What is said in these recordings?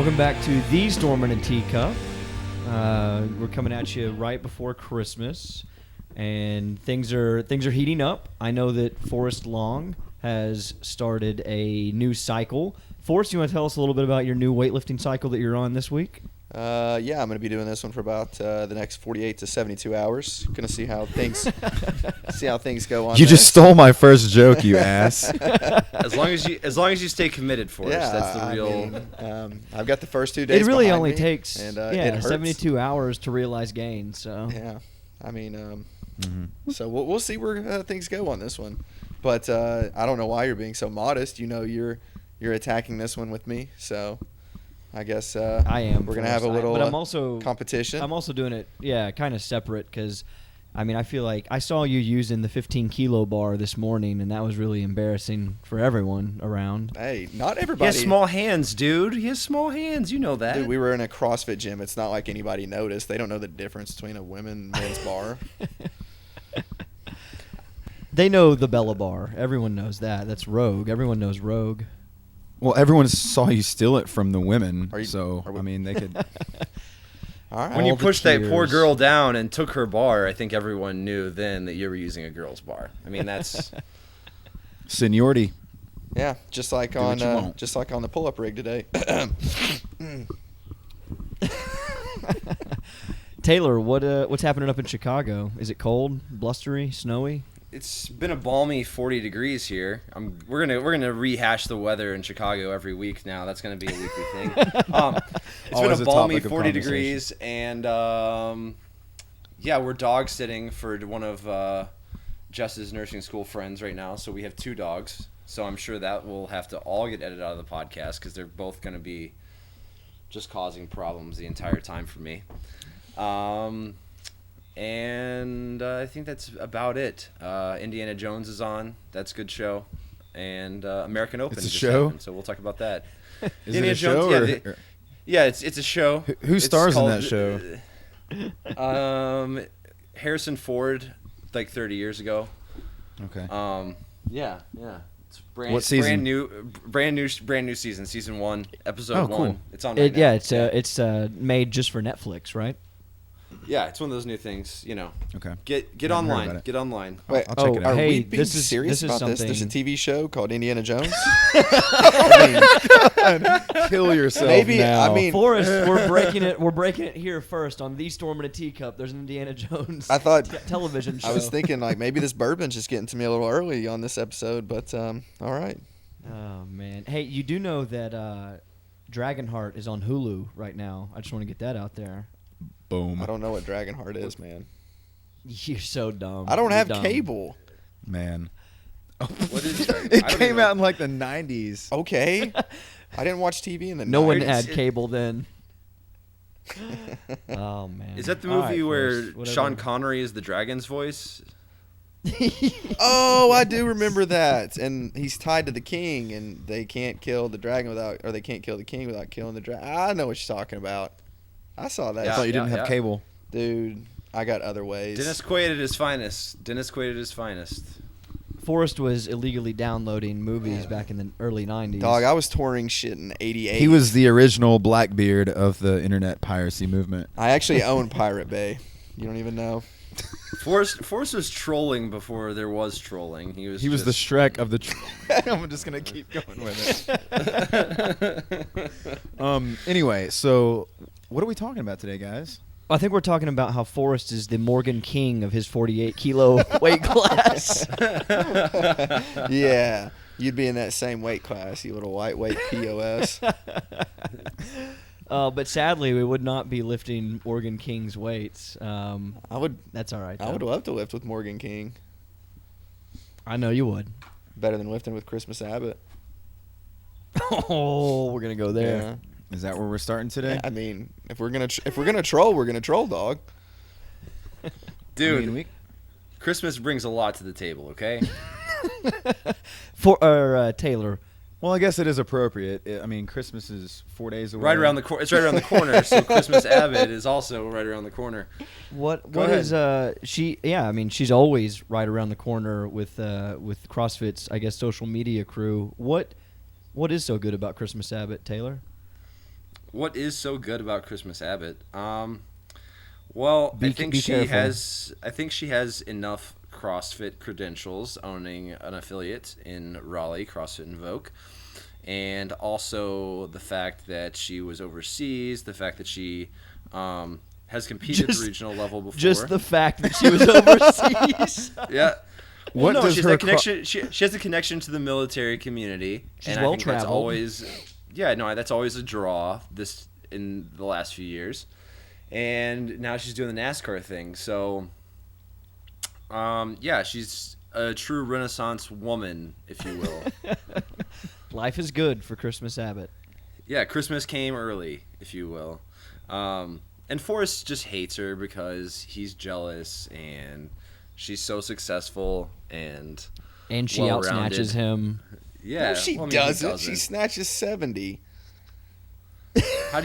Welcome back to the Storm in a Teacup. We're coming at you right before Christmas, and things are heating up. I know that Forrest Long has started a new cycle. Forrest, you want to tell us a little bit about your new weightlifting cycle that you're on this week? Yeah, I'm going to be doing this one for about the next 48 to 72 hours. Going to see how things go on. You just stole my first joke, you ass. As long as you stay committed for us, that's the real. I've got the first 2 days. It really behind only me, takes and, it hurts. 72 hours to realize gains. So yeah, I mean, so we'll see where things go on this one. But I don't know why you're being so modest. You know, you're attacking this one with me, so. I guess I am. We're gonna have a little but I'm also competition. I'm also doing it, kind of separate because, I mean, I feel like I saw you using the 15-kilo bar this morning, and that was really embarrassing for everyone around. Hey, not He everybody. has small hands, dude. He has small hands. You know that. Dude, we were in a CrossFit gym. It's not like anybody noticed. They don't know the difference between a men's bar. They know the Bella bar. Everyone knows that. That's Rogue. Everyone knows Rogue. Well, everyone saw you steal it from the women, I mean, they could. All right. When you All the pushed that poor cheers. girl down and took her bar, I think everyone knew then that you were using a girl's bar. I mean, that's Seniority. Yeah, just like Do on what you want. the pull-up rig today. Taylor, what's happening up in Chicago? Is it cold, blustery, snowy? it's been a balmy 40 degrees here. We're gonna rehash the weather in Chicago every week now. That's gonna be a weekly thing. It's Always been a a balmy topic of 40 conversation. degrees, and we're dog sitting for one of Jess's nursing school friends right now. So we have 2 dogs. So I'm sure that will have to all get edited out of the podcast because they're both gonna be just causing problems the entire time for me. And I think that's about it. Indiana Jones is on. That's a good show. And American Open It's a just show? happened, so we'll talk about that. Is Indiana it a show? Jones, yeah, it's a show. Who It's stars in called- that show? Harrison Ford, like 30 years ago. Okay. Yeah. It's What season? brand new season, season 1, episode Oh, 1. cool. It's on right now. It's made just for Netflix, right? Yeah, it's one of those new things, you know. Okay. Get Haven't heard about online. it. Get online. Wait, I'll check it out. are Hey, we being this is- serious this is about this? There's a something- TV show called Indiana Jones. Kill yourself Maybe now. I mean, Forrest, we're breaking it. We're breaking it here first on the Storm in a Teacup. There's an Indiana Jones. I thought- television show. I was thinking like maybe this bourbon's just getting to me a little early on this episode, but all right. Oh man, hey, you do know that Dragonheart is on Hulu right now. I just want to get that out there. Boom. I don't know what Dragonheart is, man. You're so dumb. I don't You're have dumb. cable. Man. What is Dragon? It I don't came even out in like the 90s. Okay. I didn't watch TV in the No one 90s. had cable then. Oh man. Is that the All movie right, where Forrest, whatever. Sean Connery is the dragon's voice? Oh, I do remember that. And he's tied to the king, and they can't kill the dragon or they can't kill the king without killing the dragon. I know what you're talking about. I saw that. I thought you didn't have cable. Dude, I got other ways. Dennis Quaid at his finest. Dennis Quaid at his finest. Forrest was illegally downloading movies back in the early 90s. Dog, I was touring shit in '88. He was the original Blackbeard of the internet piracy movement. I actually own Pirate Bay. You don't even know. Forrest was trolling before there was trolling. He was the just- Shrek of the. I'm just gonna keep going with it. Anyway, so what are we talking about today, guys? I think we're talking about how Forrest is the Morgan King of his 48-kilo weight class. Yeah, you'd be in that same weight class, you little lightweight POS. But sadly, we would not be lifting Morgan King's weights. I would That's all right. I though. would love to lift with Morgan King. I know you would. Better than lifting with Christmas Abbott. Oh, we're gonna go there. Yeah. Is that where we're starting today? I mean, if we're gonna troll, we're gonna troll, dog. Dude, I mean, Christmas brings a lot to the table, okay? Taylor. well, I guess it is appropriate. I mean, Christmas is 4 days away. It's right around the corner, so Christmas Abbott is also right around the corner. What Go is she? Yeah, I mean, she's always right around the corner with CrossFit's, I guess, social media crew. What is so good about Christmas Abbott, Taylor? What is so good about Christmas Abbott? Well, I think she has enough CrossFit credentials, owning an affiliate in Raleigh, CrossFit Invoke, and also the fact that she was overseas, the fact that she has competed at the regional level before. Just the fact that she was overseas. Yeah. What Well, no, does she's her a connection. She has a connection to the military community, She's and I think that's well-traveled. always, that's always a draw. This in the last few years, and now she's doing the NASCAR thing. So, she's a true Renaissance woman, if you will. Life is good for Christmas Abbott. Yeah, Christmas came early, if you will. And Forrest just hates her because he's jealous and she's so successful and she well-rounded. outsnatches him. Yeah, No, she well, I mean, he doesn't. She snatches 70. How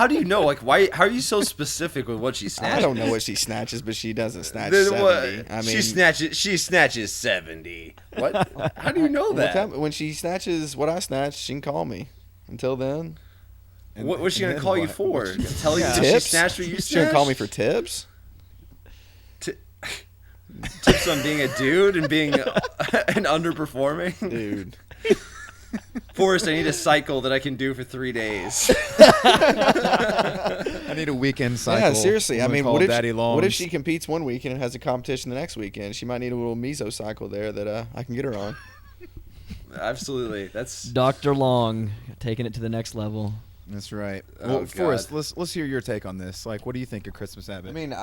do you know? Like, why? How are you so specific with what she snatches? I don't know what she snatches, but she doesn't snatch Then 70. what? I mean, She snatches 70. What? How do you know that? when she snatches what I snatch, she can call me. Until then, What's she gonna then call you what? for? Tell you that she tips. snatched what you She's gonna snatched? call me for tips. Tips on being a dude and being and underperforming. Dude, Forrest, I need a cycle that I can do for 3 days. I need a weekend cycle. yeah, seriously. I I'm gonna mean, call what Daddy if she competes one weekend and has a competition the next weekend? She might need a little meso cycle there that I can get her on. Absolutely. That's Dr. Long taking it to the next level. That's right. Oh, Well, God. Forrest, let's hear your take on this. Like, what do you think of Christmas Abbott? I mean,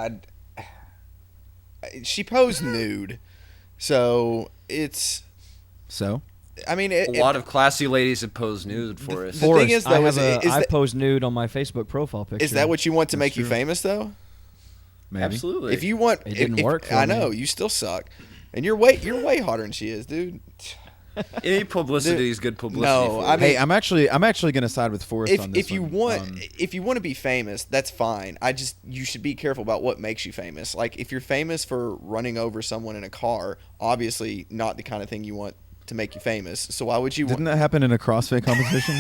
she posed nude, so it's. So? I mean, a lot of classy ladies have posed nude for us. The thing is, though, I post nude on my Facebook profile picture. is that what you want to That's make you true. famous, though? Maybe. Absolutely. If you want, It didn't work for I me. know you still suck, and you're way hotter than she is, dude. Any publicity is good publicity. No, for I us. mean- Hey, I'm actually gonna side with Forrest on this If you one. want if you want to be famous, that's fine. You should be careful about what makes you famous. Like if you're famous for running over someone in a car, obviously not the kind of thing you want to make you famous. So why would you? Didn't that happen in a CrossFit competition?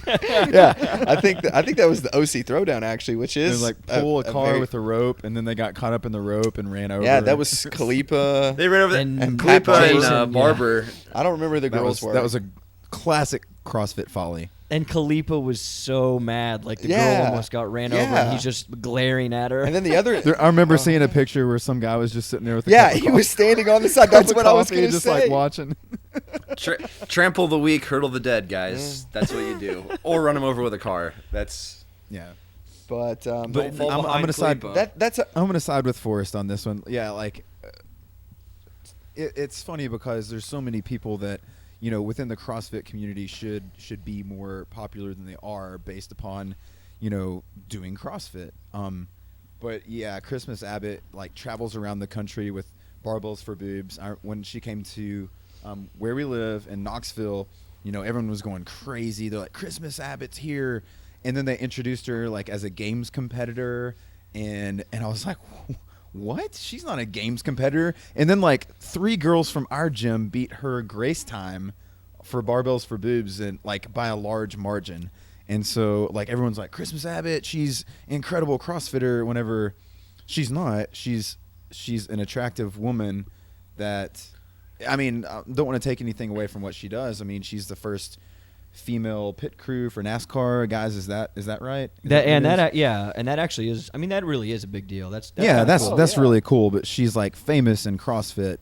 Yeah, I think that was the OC Throwdown actually, which It is was like pull a car very- with a rope, and then they got caught up in the rope and ran over. Yeah, that was Khalipa. They ran over And Pat Klippa and Jason, yeah. Barber. I don't remember who the girls were. That was a classic CrossFit folly. And Khalipa was so mad. Like, the Yeah. girl almost got ran over, Yeah. and he's just glaring at her. and then the other. I remember seeing a picture where some guy was just sitting there with a Yeah, cup of he was coffee- standing on the side. cup That's of what I was coffee going and to just say. like watching. Trample the weak, hurdle the dead, guys. That's what you do. Or run them over with a car. That's Yeah. But Don't But fall I'm behind gonna side- Klippa. that's a, I'm gonna side with Forrest on this one. Yeah, like it's funny because there's so many people that within the CrossFit community should be more popular than they are based upon doing CrossFit. But yeah, Christmas Abbott like travels around the country with barbells for boobs. When she came to where we live in Knoxville, everyone was going crazy. They're like, Christmas Abbott's here. And then they introduced her like as a games competitor, and I was like, what? She's not a games competitor. And then like 3 girls from our gym beat her grace time for barbells for boobs, and like by a large margin. And so like everyone's like, Christmas Abbott, she's incredible CrossFitter. Whenever she's not, she's an attractive woman that, I mean, I don't want to take anything away from what she does. I mean, she's the first female pit crew for NASCAR, guys. Is that right? and that actually is. I mean, that really is a big deal. That's that's really cool. But she's like famous in CrossFit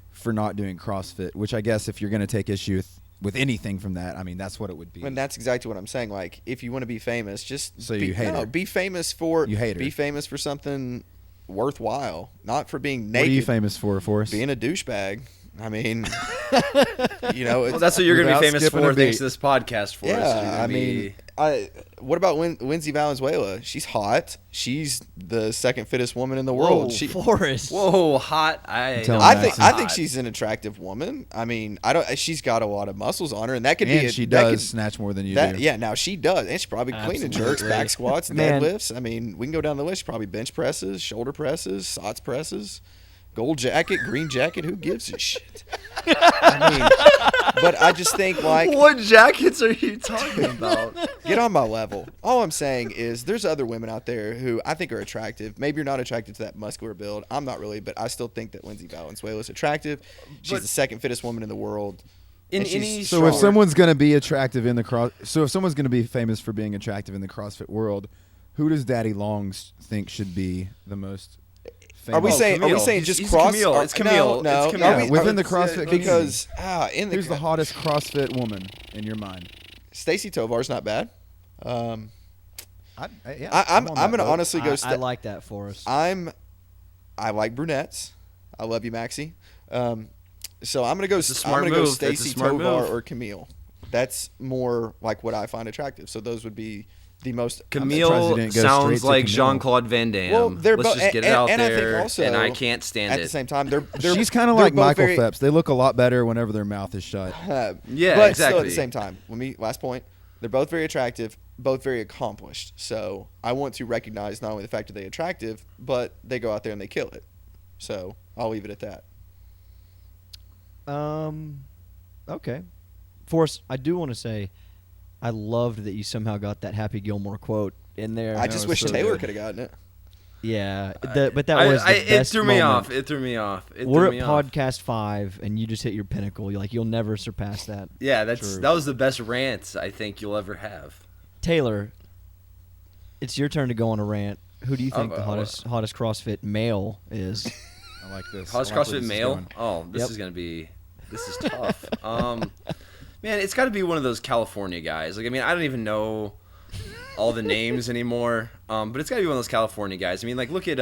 for not doing CrossFit, which I guess if you're gonna take issue with anything from that, I mean, that's what it would be. and that's exactly what I'm saying. Like, if you want to be famous, just So be, you hate her. be famous for You hate her. Be famous for something worthwhile, not for being What naked. are you famous for, Forrest? Being a douchebag. I mean, well, that's what you're going to Without be famous skipping for a thanks beat. to this podcast for us. You're yeah. gonna I be- mean, what about Lindsay Valenzuela? She's hot. She's the second fittest woman in the world. Whoa, She, Forrest. Whoa, hot. Tell don't me I that's think hot. I think she's an attractive woman. I mean, I don't. She's got a lot of muscles on her, and that could and be. she that does could- snatch more than you That, do. yeah, now she does, and she probably clean and jerks, Absolutely. back squats, Man. deadlifts. I mean, we can go down the list. She probably bench presses, shoulder presses, SOTS presses, gold jacket, green jacket. Who gives a shit? I But I just think, like, What jackets are you talking about? get on my level. All I'm saying is there's other women out there who I think are attractive. Maybe you're not attracted to that muscular build. I'm not really, but I still think that Lindsay Valenzuela is attractive. She's But- the second fittest woman in the world. In And she's any So if strong. someone's going to be attractive in the so if someone's going to be famous for being attractive in the CrossFit world, who does Daddy Long think should be the most famous? Are we saying Camille. just He's cross? Camille. or- It's Camille. No, It's no. Camille. Are we- Within are- the CrossFit because in the Who's the hottest CrossFit woman in your mind? Stacy Tovar's not bad. I'm Yeah, I'm on that gonna boat. honestly go. I like that, Forrest. I like brunettes. I love you, Maxie. So I'm gonna go. a smart I'm gonna go move. That's a Stacy smart Tovar move. or Camille. That's more like what I find attractive. So those would be the most. surprised you Camille didn't go sounds straight to like Camille. Jean-Claude Van Damme. Well, they're Let's both, just get it out and I there, think also, and I can't stand at it. the same time, they're She's kind of they're like both Michael very- Phelps. They look a lot better whenever their mouth is shut. Yeah, but still at exactly. the same time, last point. They're both very attractive, both very accomplished. So I want to recognize not only the fact that they're attractive, but they go out there and they kill it. So I'll leave it at that. Okay. Forrest, I do want to say, I loved that you somehow got that Happy Gilmore quote in there. I just was wish so Taylor good. could have gotten it. Yeah, but that was the it best threw me moment. off. It threw me off. We're threw me at off. podcast 5, and you just hit your pinnacle. You'll never surpass that. Yeah, True. that was the best rant I think you'll ever have. Taylor, it's your turn to go on a rant. Who do you think the Uh, hottest CrossFit male is? I like this. Hottest I like where CrossFit this is male? going. Oh, this Yep. is gonna be. This is tough. Man, it's got to be one of those California guys. Like, I mean, I don't even know all the names anymore. But it's got to be one of those California guys. I mean, like, look at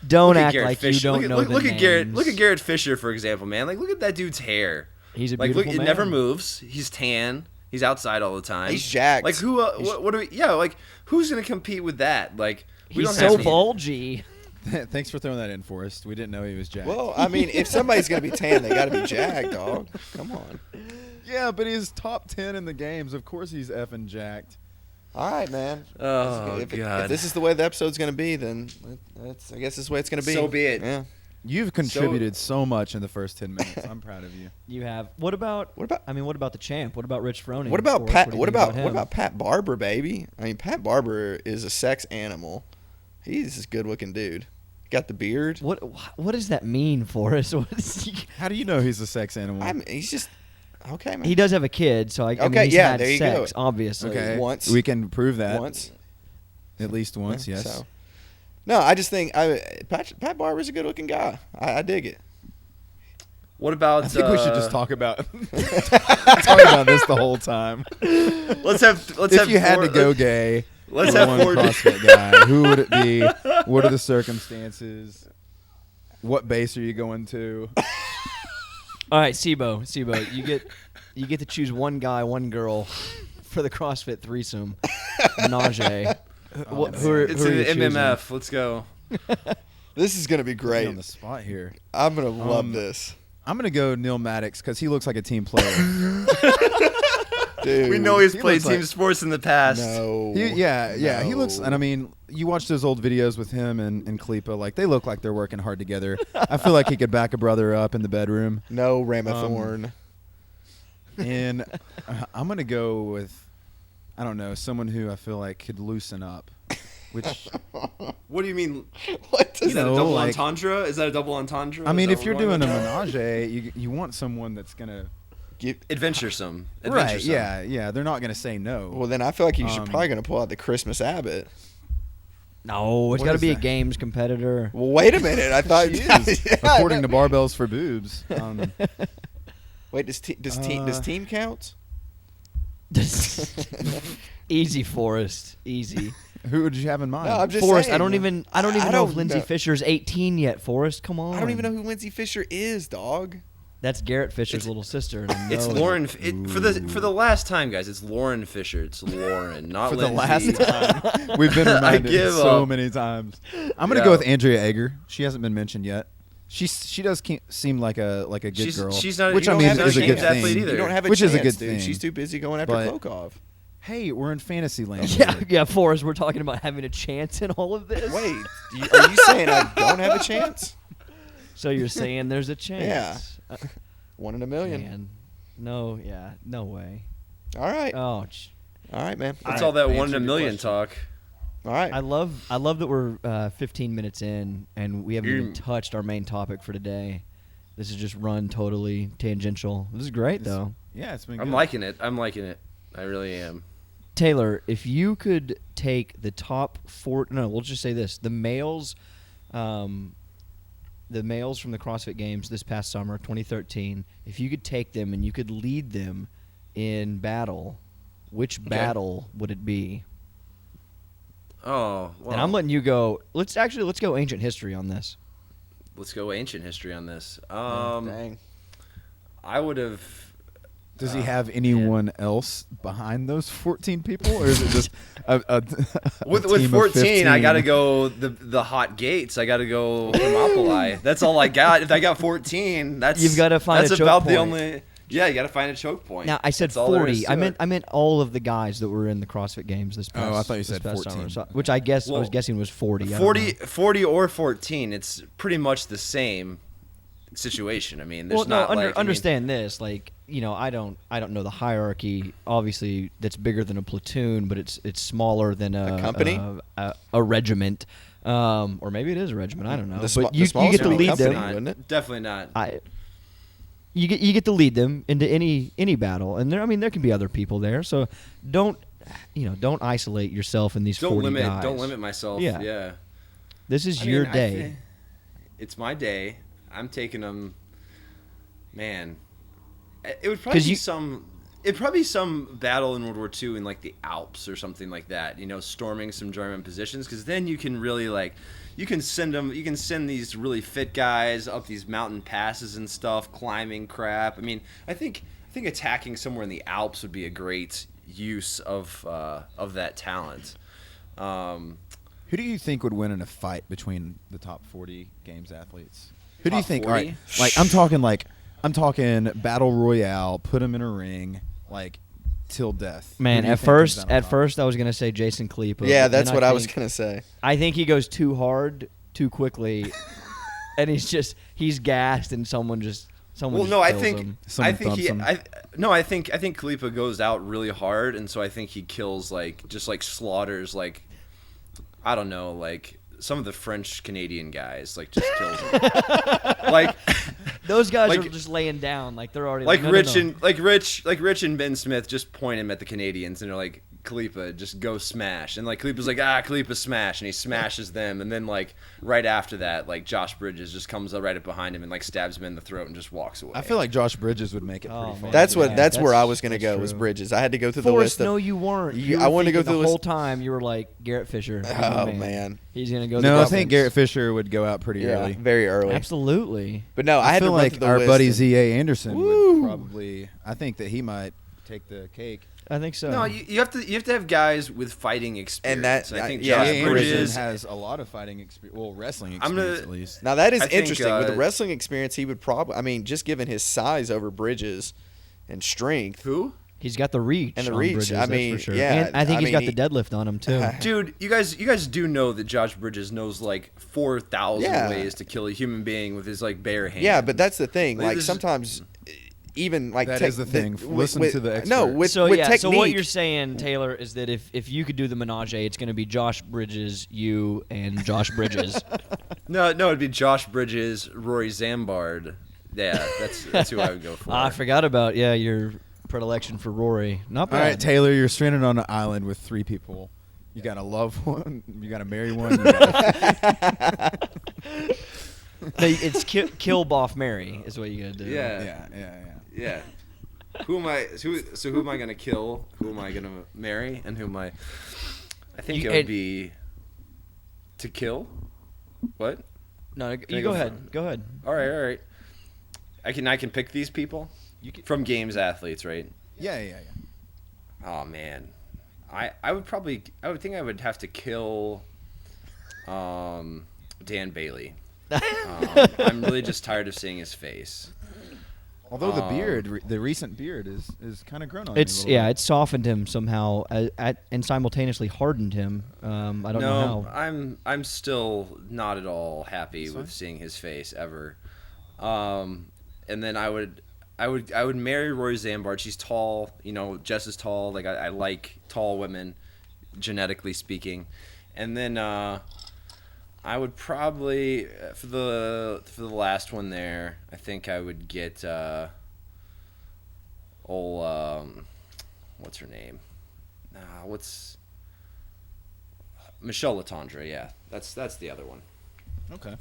Don't look at act Garrett like Fisher. you don't look at, know look, the look at Garrett. names. Look at Garrett Fisher, for example, man. Like, look at that dude's hair. He's a Like, beautiful look, man. it never moves. He's tan. He's outside all the time. He's jacked. Like, who? What do we? Yeah, like, who's gonna compete with that? Like, we He's don't so have any- bulgy. Thanks for throwing that in, Forrest. We didn't know he was jacked. Well, I mean, if somebody's gonna be tan, they got to be jacked, dog. Come on. yeah, but he's top 10 in the games. Of course he's effing jacked. All right, man. Oh, if God. this is the way the episode's gonna be, then that's I guess this is the way it's gonna be. So be it. Yeah. You've contributed so much in the first 10 minutes. I'm proud of you. You have. What about? What about- I mean, what about the champ? What about Rich Froning? What about Forrest? Pat? do you What think about him? Pat Barber, baby? I mean, Pat Barber is a sex animal. He's a good-looking dude. Got the beard. What does that mean, Forrest? What is he? How do you know he's a sex animal? I mean, he's just okay, man. He does have a kid, so I mean, Okay, he's yeah, had there you sex, go. obviously. okay. once. We can prove that. once. At least once, Yeah, yes. So. No, I just think Pat Barber's a good-looking guy. I dig it. What about? I think we should just talk about talk about this the whole time. Let's have. If you had to go gay, Let's for have one four- CrossFit guy, who would it be? What are the circumstances? What base are you going to? All right, Sibo, you get to choose one guy, one girl for the CrossFit threesome. Najee. Oh, Who are It's you an choosing? MMF. Let's go. This is gonna be Put me great. on the spot here. I'm gonna love Um, this, I'm gonna go Neil Maddox because he looks like a team player. dude. We know he's he played looks team like- sports in the past. No. He no. looks, and I mean, you watch those old videos with him and Klippa, like they look like they're working hard together. I feel like he could back a brother up in the bedroom. No Ramathorn. And I'm gonna go with, I don't know, someone who I feel like could loosen up. Which, What do you mean? What does Is that know, a double like- entendre? Is that a double entendre? I mean, Is if that you're what we're doing a going with? menage, you want someone that's gonna, give? Adventuresome. right? Yeah, they're not gonna say no. Well, then I feel like you should Um, probably gonna pull out the Christmas Abbott. No, it's What got to is be a that? games competitor. Well, wait a minute. I thought She is, Yeah, according I to know. Barbells for Boobs. Wait, does team count? Easy, Forrest. Easy. Who would you have in mind? No, I'm just Forrest, saying. I don't even I know if don't Lindsay know. Fisher's 18 yet. Forrest, come on. I don't even know who Lindsay Fisher is, dog. That's Garrett Fisher's little sister. and I It's know Lauren. that. For the last time, guys. It's Lauren Fisher. It's Lauren, not For the Lindsay. last time. We've been reminded give so up. many times. I'm gonna Yeah. go with Andrea Egger. She hasn't been mentioned yet. She does seem like a good girl. She's not. which you I don't mean have is a a good games athlete thing. either. You don't have a Which chance, is a good dude. thing. She's too busy going after But- Klokov. Hey, we're in fantasy land. Yeah, here. yeah, Forrest. We're talking about having a chance in all of this. Wait, are you saying I don't have a chance? So you're saying there's a chance? Yeah. 1 in a million. Man. No, yeah, no way. All right. Oh, All right, man. That's I all that 1 in a answered your million question. talk. All right. I love that we're 15 minutes in and we haven't even touched our main topic for today. This is just run totally tangential. This is great though. Yeah, it's been. I'm good. liking it. I really am. Taylor, if you could take the top four, no, we'll just say this: the males from the CrossFit Games this past summer, 2013. If you could take them and you could lead them in battle, which battle would it be? Oh, well. And I'm letting you go. Let's go ancient history on this. Let's go ancient history on this. Dang. I would have. Does he have anyone else behind those 14 people, or is it just a With team of 14, I 15? got to go the hot gates. I got to go Thermopylae. That's all I got. If I got 14, that's You've gotta find that's a choke about the point. only. Yeah, you got to find a choke point. Now I said That's all there is 40. to I it. meant all of the guys that were in the CrossFit Games this past. Oh, I thought you this said past 14. summer, which I guess I was Well, guessing was 40. I don't 40, know. 40 or 14. It's pretty much the same situation. I mean, there's Well, no, not like I mean, understand this. Like, I don't know the hierarchy. Obviously, that's bigger than a platoon, but it's smaller than a company? a regiment, or maybe it is a regiment. I don't know. The But the you smallest get to would be lead company, them. wouldn't it? Definitely not. You get to lead them into any battle, and there can be other people there. So don't isolate yourself in these 40 guys. Don't limit myself. Yeah. Yeah. This is I your mean, day. It's my day. I'm taking them. Man, it would probably 'Cause be you- some. It'd probably be some battle in World War II in like the Alps or something like that. Storming some German positions, because then you can really you can send them. You can send these really fit guys up these mountain passes and stuff, climbing crap. I mean, I think attacking somewhere in the Alps would be a great use of that talent. Who do you think would win in a fight between the top 40 Games athletes? Who do you Top think? 40? All right, I'm talking battle royale. Put them in a ring, till death. Who Man, do you at think comes first, out on top? I was gonna say Jason Kalipa. Yeah, but that's then what I was think- gonna say. I think he goes too hard, too quickly, and he's gassed, and someone just Well, no, I kills think him. Someone I think thumps he him. I think Kalipa goes out really hard, and so I think he kills just slaughters I don't know some of the French Canadian guys just kills them Those guys like- are just laying down, they're already like no, no, Rich no. and Rich and Ben Smith just point him at the Canadians and they're like, Kalipa, just go smash. And Kalipa's like, Kalipa smash, and he smashes them, and then right after that, Josh Bridges just comes up right up behind him and stabs him in the throat and just walks away. I feel like Josh Bridges would make it Oh, pretty man. far. That's Yeah, that's where I was gonna that's go was true. Bridges. I had to go through the Forrest, list. no, you weren't. You- You I were wanted to go thinking through the the whole list. time. You were like Garrett Fisher. Oh man. He's gonna go. No, the I think Dolphins. Garrett Fisher would go out pretty Yeah, early. very early. Absolutely. But no, I had feel to run like through the our list buddy and- Z.A. Anderson Woo. would probably. I think that he might take the cake. I think so. no, you have to have guys with fighting experience. that- I think yeah, Josh Z.A. Bridges- Anderson Bridges. has a lot of fighting experience. Well, wrestling I'm gonna- experience at least. Now that is I think, interesting. With the uh, wrestling experience, he would probably. I mean, just given his size over Bridges and strength. Who? He's got the reach. And the on reach, Bridges, I that's mean, for sure. yeah, And I think I he's mean, got he- the deadlift on him too. Dude, you guys do know that Josh Bridges knows 4,000 Yeah. ways to kill a human being with his bare hand. Yeah, but that's the thing. Like, Like this- sometimes, even like That tech- is the thing. with- Listen with- to the No, expert. with So with yeah, technique. so what you're saying, Taylor, is that if you could do the menage, it's going to be Josh Bridges, you, and Josh Bridges. No, it'd be Josh Bridges, Rory Zambard. Yeah, that's who I would go for. I forgot about your predilection for Rory. Not All bad. right, Taylor, you're stranded on an island with 3 people. You gotta love one. You gotta marry one. You gotta, It's kill Boff Mary is what you got to do. Yeah. Yeah. Who am I? Who am I gonna kill? Who am I gonna marry? And who am I? I think You- it would and- be to kill. What? No, I you go go ahead. for- Go ahead. All right. I can pick these people from Games athletes, right? yeah. Oh man, I would think I would have to kill Dan Bailey. I'm really just tired of seeing his face. Although the recent beard is kind of grown on It's him a little bit. it's softened him somehow, and simultaneously hardened him. I don't know how. I'm still not at all happy with seeing his face ever. And then I I would marry Rory Zambard. She's tall. Jess is tall. Like I like tall women, genetically speaking. And then I would probably for the last one there, I think I would get what's her name? Michelle Letendre? Yeah, that's the other one. Okay.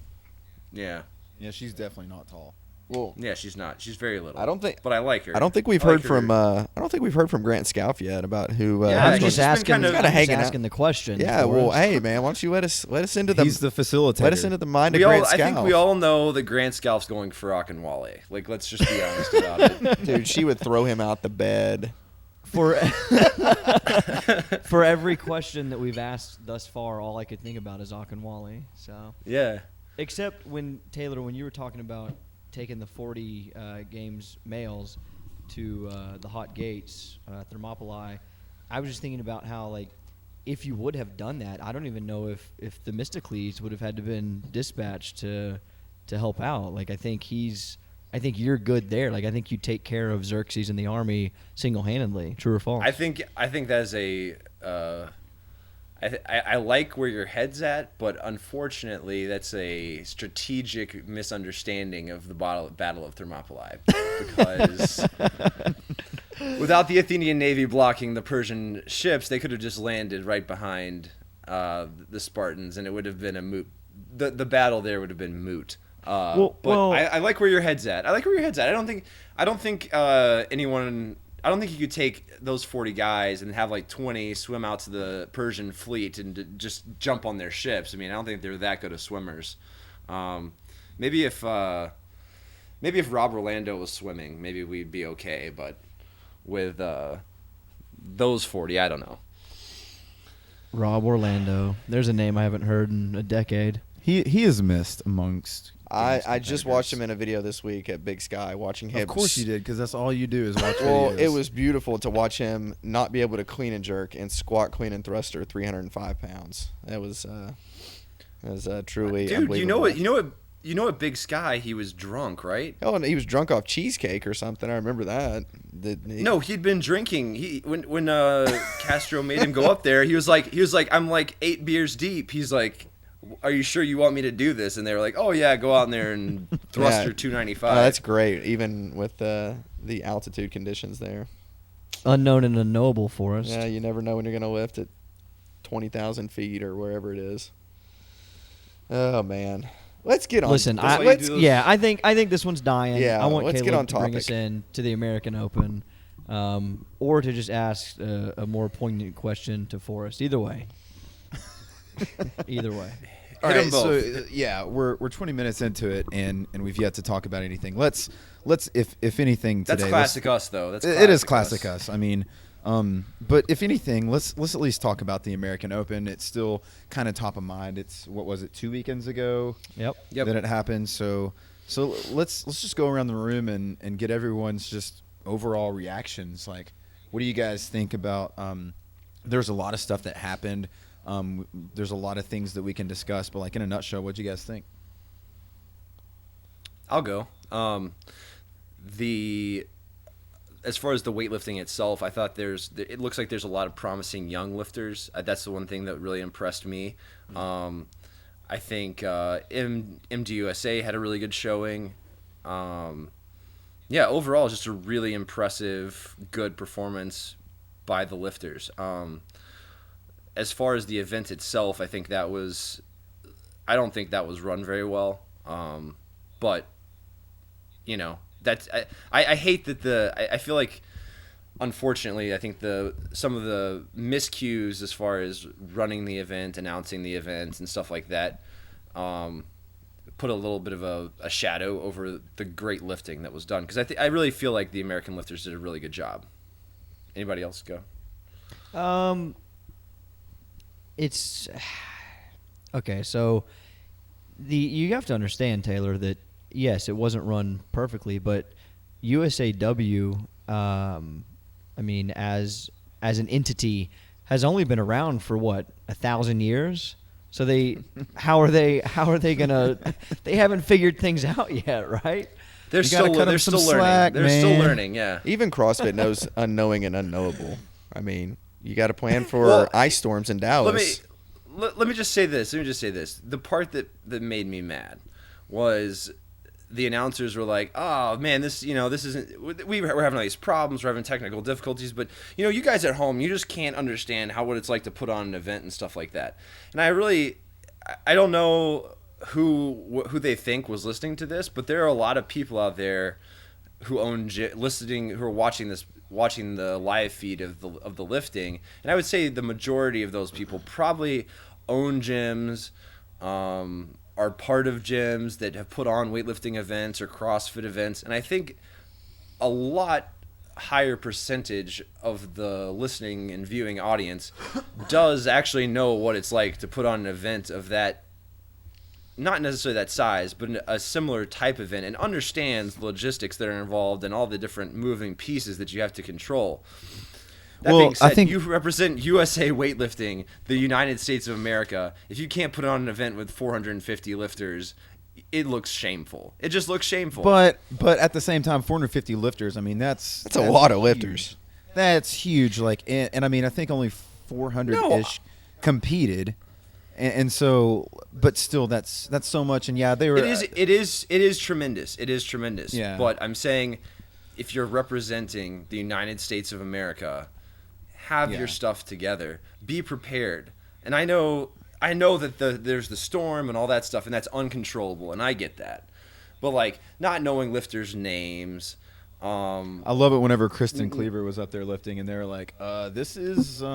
Yeah. Yeah, she's definitely not tall. Well, Yeah, she's not. She's very little. I don't think. But I like her. I don't think we've I like heard from. I don't think we've heard from Grant Scalf yet about who. Yeah, I'm he's just been asking. kind of- I'm just hanging out. asking the question. yeah. for Well, us. hey man, why don't you let us into the He's the facilitator. let us into the mind of We all, Grant I think Scalf. we all know that Grant Scalf's going for Akinwale. Like, let's just be honest about it. Dude, she would throw him out the bed. For for every question that we've asked thus far, all I could think about is Akinwale. So, Yeah. except when Taylor, when you were talking about taking the 40 games males to the hot gates, Thermopylae, I was just thinking about how, like, if you would have done that, I don't even know if the Themistocles would have had to been dispatched to help out. Like, I think you're good there. Like, I think you take care of Xerxes and the army single-handedly. True or false? I think that's a. I like where your head's at, but unfortunately, that's a strategic misunderstanding of the Battle of Thermopylae. Because without the Athenian navy blocking the Persian ships, they could have just landed right behind the Spartans, and it would have been a moot. The battle there would have been moot. I like where your head's at. I don't think anyone. I don't think you could take those 40 guys and have like 20 swim out to the Persian fleet and just jump on their ships. I mean, I don't think they're that good of swimmers. Maybe if Rob Orlando was swimming, maybe we'd be okay. But with those 40, I don't know. Rob Orlando. There's a name I haven't heard in a decade. He is missed amongst. I just watched him in a video this week at Big Sky, watching him. Of course you did, because that's all you do is watch Well, videos. it was beautiful to watch him not be able to clean and jerk and squat, clean and thruster 305 pounds. It was truly Dude, unbelievable. you know what Big Sky, he was drunk, right? Oh, and he was drunk off cheesecake or something. I remember that. No, he'd been drinking. When Castro made him go up there, he was like, I'm like 8 beers deep. He's like, are you sure you want me to do this? And they were like, oh yeah, go out in there and thrust your 295. That's great, even with the altitude conditions there. Unknown and unknowable for us. Yeah, you never know when you're gonna lift at 20,000 feet or wherever it is. Oh man, let's get on. Listen, That's why you do those- I think this one's dying. Yeah, I want let's Caleb get on to bring us topic. in to the American Open, or to just ask a more poignant question to Forrest. Either way. Either way. All Hit 'em right, both. so yeah, we're 20 minutes into it, and we've yet to talk about anything. Let's if anything today. That's classic us, though. It is classic us. I mean, but if anything, let's at least talk about the American Open. It's still kind of top of mind. It's what was it, 2 weekends ago? Yep. Yep. That it happened. So let's just go around the room and get everyone's just overall reactions. Like, what do you guys think about? There's a lot of stuff that happened. There's a lot of things that we can discuss, but like in a nutshell, what do you guys think? I'll go. As far as the weightlifting itself, I thought it looks like there's a lot of promising young lifters. That's the one thing that really impressed me. I think MDUSA had a really good showing. Yeah, overall, just a really impressive, good performance by the lifters. As far as the event itself, I don't think that was run very well. But you know, that's I hate that I feel like, unfortunately, I think some of the miscues as far as running the event, announcing the event, and stuff like that, put a little bit of a shadow over the great lifting that was done. Because I really feel like the American lifters did a really good job. Anybody else go? It's okay. So you have to understand, Taylor, that yes, it wasn't run perfectly, but USAW, I mean, as an entity, has only been around for what, 1,000 years. So how are they gonna? They haven't figured things out yet, right? They're You gotta still cut 'em they're some still learning. slack, They're still man. learning. Yeah. Even CrossFit knows unknowing and unknowable. I mean, you got to plan for Well, ice storms in Dallas. Let me just say this. The part that made me mad was the announcers were like, "Oh man, this isn't. We're having all these problems. We're having technical difficulties, but you guys at home, you just can't understand what it's like to put on an event and stuff like that." And I don't know who they think was listening to this, but there are a lot of people out there who who are watching the live feed of the lifting, and I would say the majority of those people probably own gyms, are part of gyms that have put on weightlifting events or CrossFit events, and I think a lot higher percentage of the listening and viewing audience does actually know what it's like to put on an event of that, not necessarily that size, but a similar type event, and understands the logistics that are involved and all the different moving pieces that you have to control. That Well, being said, I think- you represent USA Weightlifting, the United States of America. If you can't put on an event with 450 lifters, it looks shameful. It just looks shameful. But at the same time, 450 lifters. I mean, that's a lot of huge. lifters. That's huge. Like, and I mean, I think only 400-ish competed, and so, but still, that's so much. And yeah, they were. It is tremendous. It is tremendous. Yeah. But I'm saying, if you're representing the United States of America, have Yeah. your stuff together. Be prepared. And I know that there's the storm and all that stuff, and that's uncontrollable, and I get that. But like not knowing lifters' names. I love it whenever Kristen Cleaver was up there lifting, and they were like, "This is they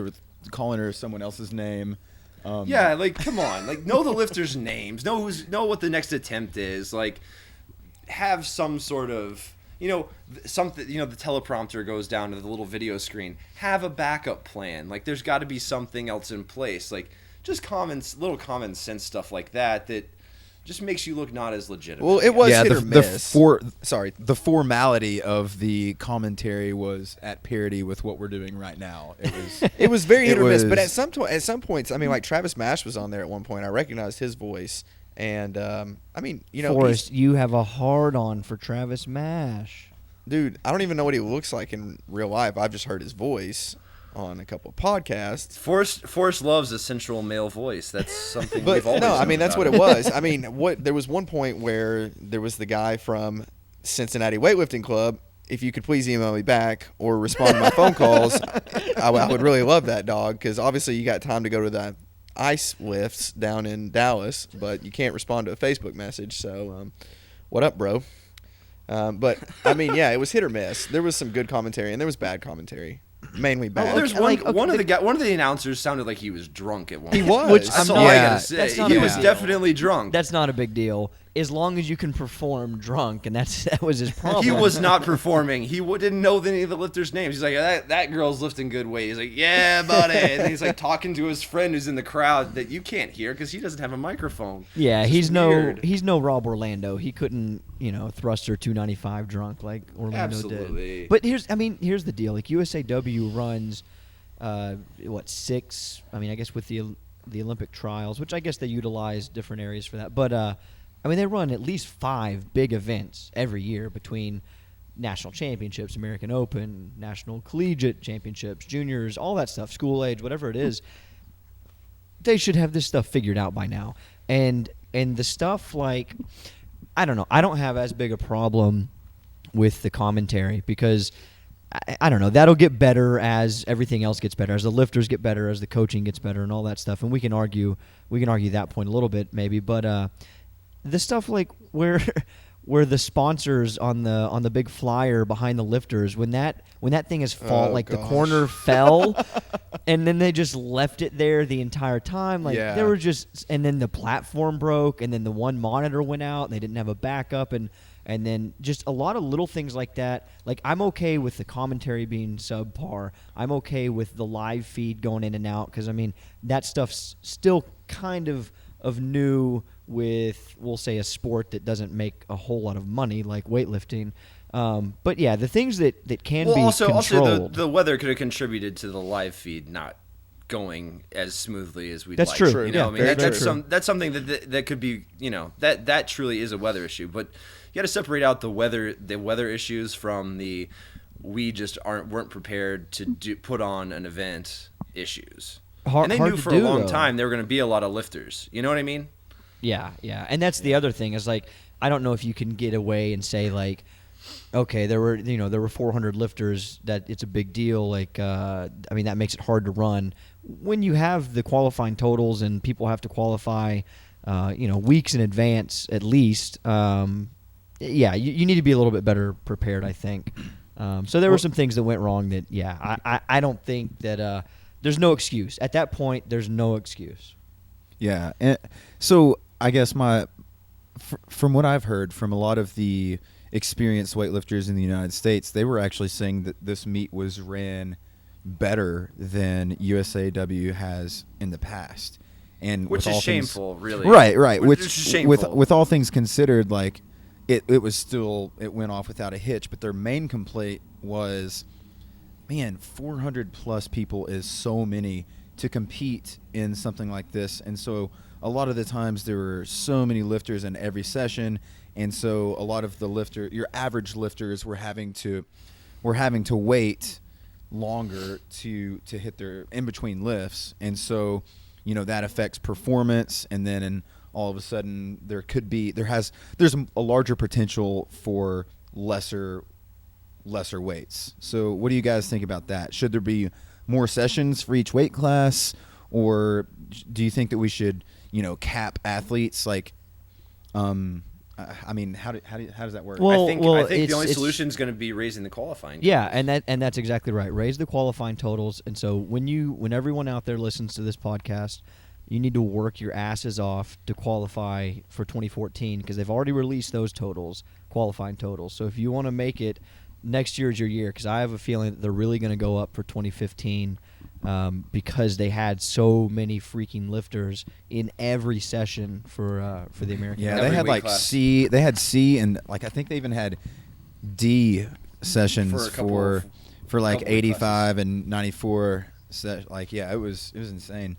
were calling her someone else's name." Yeah, like come on, like know the lifters' names, know what the next attempt is, like have some sort of something. The teleprompter goes down to the little video screen. Have a backup plan. Like there's got to be something else in place. Like just little common sense stuff like that just makes you look not as legitimate. Well, it was hit or miss. Sorry, the formality of the commentary was at parity with what we're doing right now. It was. It was very hit or miss. But was- at some points, I mean, like Travis Mash was on there at one point. I recognized his voice, and I mean, Forrest, you have a hard on for Travis Mash. dude, I don't even know what he looks like in real life. I've just heard his voice on a couple of podcasts. Forrest loves a central male voice. That's something But we've always no, I known mean that's about what it him. was. I mean, there was one point where there was the guy from Cincinnati Weightlifting Club. If you could please email me back or respond to my phone calls, I would really love that, dog. Because obviously you got time to go to the ice lifts down in Dallas, but you can't respond to a Facebook message. So, what up, bro? But I mean, yeah, it was hit or miss. There was some good commentary and there was bad commentary. Mainly bad. There's Okay, one of the announcers sounded like he was drunk at one He point. was. Which That's I'm all not- I yeah, gotta say. that's not He a was big deal. definitely drunk. That's not a big deal, as long as you can perform drunk, and that was his problem. He was not performing. He didn't know any of the lifters' names. He's like, that girl's lifting good weight. He's like, yeah, buddy. And he's like talking to his friend who's in the crowd that you can't hear because he doesn't have a microphone. Yeah, It's he's just weird. he's no Rob Orlando. He couldn't, thruster 295 drunk like Orlando Absolutely. did. But here's the deal. Like USAW runs, 6? I mean, I guess with the Olympic trials, which I guess they utilize different areas for that. But I mean, they run at least 5 big events every year between national championships, American Open, national collegiate championships, juniors, all that stuff, school age, whatever it is. They should have this stuff figured out by now. And the stuff like, I don't know, I don't have as big a problem with the commentary because I don't know, that'll get better as everything else gets better, as the lifters get better, as the coaching gets better and all that stuff. And we can argue that point a little bit maybe, but the stuff like where the sponsors on the big flyer behind the lifters, when that thing is fall, Oh, like the gosh. corner fell and then they just left it there the entire time, like Yeah. there were just, and then the platform broke and then the one monitor went out and they didn't have a backup, and then just a lot of little things like that. Like, I'm okay with the commentary being subpar. I'm okay with the live feed going in and out because, I mean, that stuff's still kind of new with, we'll say, a sport that doesn't make a whole lot of money like weightlifting. But, yeah, the things that can be Also, controlled. the weather could have contributed to the live feed not going as smoothly as we'd That's like. true. You know, Yeah, I mean, very that's true. that's something that could be, that truly is a weather issue. But you got to separate out the weather issues from the we just weren't prepared to put on an event issues. Hard- and they hard knew to for do, a long though. time there were going to be a lot of lifters. You know what I mean? Yeah, and that's the other thing is like I don't know if you can get away and say like, okay, there were 400 lifters, that it's a big deal. Like, I mean, that makes it hard to run when you have the qualifying totals and people have to qualify, weeks in advance at least. Yeah, you need to be a little bit better prepared, I think. So there were some things that went wrong that, I don't think that there's no excuse at that point. There's no excuse. Yeah, and so I guess from what I've heard from a lot of the experienced weightlifters in the United States, they were actually saying that this meet was ran better than USAW has in the past, and Which with is all shameful, really. Right. Which Which is shameful. with all things considered, like it was still, it went off without a hitch. But their main complaint was, man, 400 plus people is so many to compete in something like this, and so a lot of the times there were so many lifters in every session, and so a lot of your average lifters were having to wait longer to hit their in between lifts, and so that affects performance, and then all of a sudden there's a larger potential for lesser weights. So what do you guys think about that? Should there be more sessions for each weight class, or do you think that we should cap athletes? Like, I mean, how does that work? Well, I think it's- the only it's- solution is going to be raising the qualifying. Yeah, and that's exactly right. Raise the qualifying totals, and so when everyone out there listens to this podcast, you need to work your asses off to qualify for 2014 because they've already released those qualifying totals. So if you want to make it, next year is your year, because I have a feeling that they're really going to go up for 2015 because they had so many freaking lifters in every session for the American. Yeah, Every they had weight like class. C. They had C, and like I think they even had D sessions For a couple for of- like couple weight 85 and 94. Like, yeah, it was insane.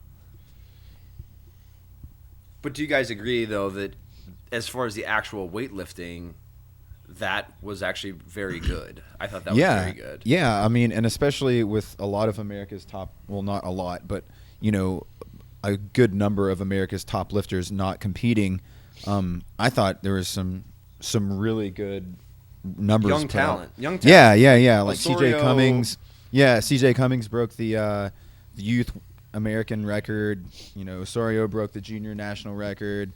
But do you guys agree, though, that as far as the actual weightlifting, that was actually very good? I thought that was very good. Yeah, I mean, and especially with a lot of America's top, well, not a lot, but a good number of America's top lifters not competing. I thought there was some really good numbers. Young put out. talent. Young talent. Yeah. Like CJ Osorio- Cummings. Yeah, CJ Cummings broke the youth American record. Osorio broke the junior national record.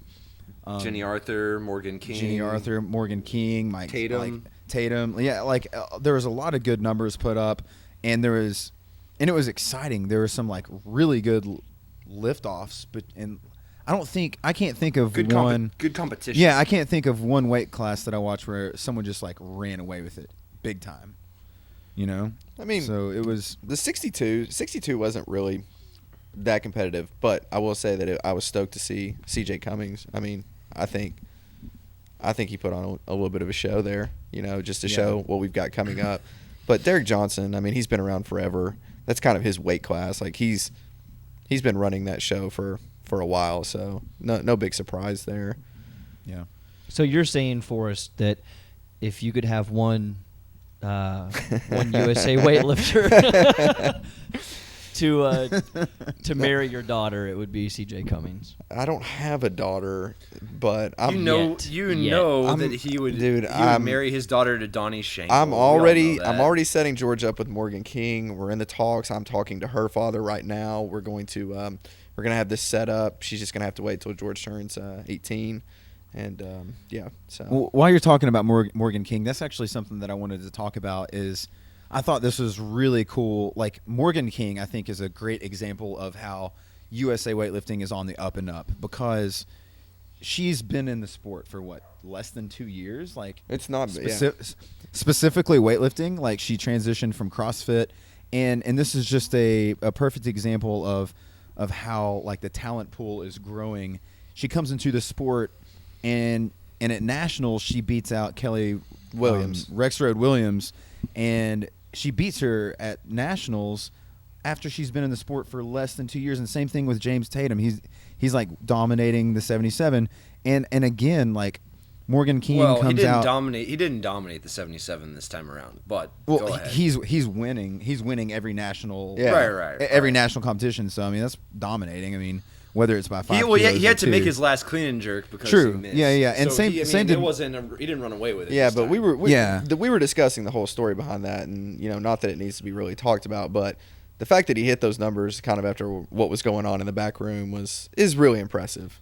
Jenny Arthur, Morgan King, Mike Tatum. Tatum. Yeah, like there was a lot of good numbers put up, and it was exciting. There were some like really good lift-offs, but I can't think of Good one. good competition. Yeah, I can't think of one weight class that I watched where someone just like ran away with it big time. I mean, so it was. the 62 wasn't really that competitive, but I will say that I was stoked to see CJ Cummings. I mean, I think he put on a little bit of a show there, just to show what we've got coming up. But Derek Johnson, I mean, he's been around forever. That's kind of his weight class. Like he's been running that show for a while, so no big surprise there. Yeah. So you're saying, Forrest, that if you could have one USA weightlifter to marry your daughter, it would be CJ Cummings. I don't have a daughter, but I'm Yet. that he would, Dude, he would I'm- marry his daughter to Donnie Shank. I'm already setting George up with Morgan King. We're in the talks. I'm talking to her father right now. We're going to have this set up. She's just gonna have to wait till George turns 18, and So Well, while you're talking about Morgan King, that's actually something that I wanted to talk about. I thought this was really cool. Like Morgan King, I think, is a great example of how USA weightlifting is on the up and up, because she's been in the sport for less than 2 years. Like it's not specifically weightlifting. Like she transitioned from CrossFit, and this is just a perfect example of how like the talent pool is growing. She comes into the sport, and at nationals she beats out Kelly Williams. Rex Road Williams, and she beats her at nationals after she's been in the sport for less than 2 years. And same thing with James Tatum. He's like dominating the 77. And again, like Morgan Keane Well, comes out. He didn't dominate the 77 this time around, but Well, go ahead. he's winning. He's winning every national Right. national competition. So I mean, that's dominating. I mean, whether it's by 5 He kilos had or to make 2. his last clean and jerk because True. he missed. Yeah. And So same he didn't run away with it. Yeah, this but time. we were discussing the whole story behind that, and not that it needs to be really talked about, but the fact that he hit those numbers kind of after what was going on in the back room is really impressive.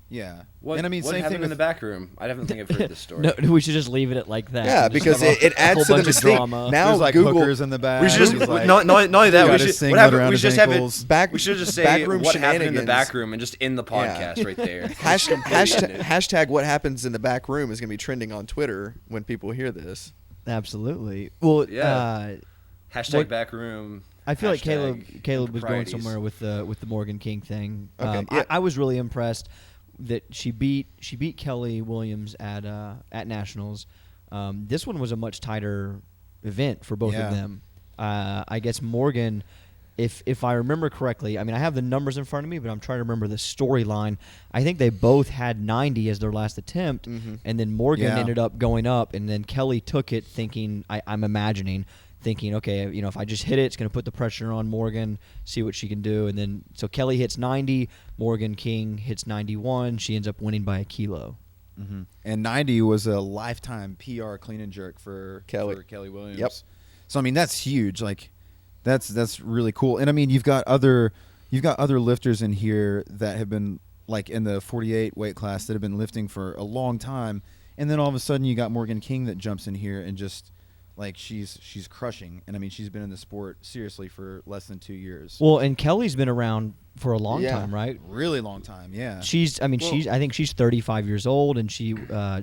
Yeah. What, and I mean, what same happened thing in with the back room? I don't think I've heard this story. No, we should just leave it at like that. Yeah, and just because have it a adds whole to the bunch of mystique. drama. Now There's like Google, hookers in the back. We should just He's like, not only that. you We gotta should sing what right happened. around We his should just have ankles. it. We should just say backroom what happened in the shenanigans. back room and just end the podcast right there. hashtag what happens in the back room is going to be trending on Twitter when people hear this. Absolutely. Well, Yeah. Hashtag What- back room. I feel like Hashtag Caleb was going improprieties. somewhere with the Morgan King thing. Okay, yeah. I was really impressed that she beat Kelly Williams at Nationals. This one was a much tighter event for both Yeah. of them. I guess Morgan, if I remember correctly, I mean I have the numbers in front of me, but I'm trying to remember the storyline. I think they both had 90 as their last attempt, and then Morgan Yeah. ended up going up, and then Kelly took it thinking I'm imagining. Thinking, okay, if I just hit it, it's going to put the pressure on Morgan, see what she can do. And then, so Kelly hits 90, Morgan King hits 91. She ends up winning by a kilo. Mm-hmm. And 90 was a lifetime PR clean and jerk for Kelly Williams. Yep. So I mean that's huge. Like that's really cool. And I mean you've got other lifters in here that have been like in the 48 weight class that have been lifting for a long time, and then all of a sudden you got Morgan King that jumps in here and just like she's crushing. And I mean she's been in the sport seriously for less than 2 years. Well, and Kelly's been around for a long Yeah. time, right? Really long time. Yeah. I think she's 35 years old, and she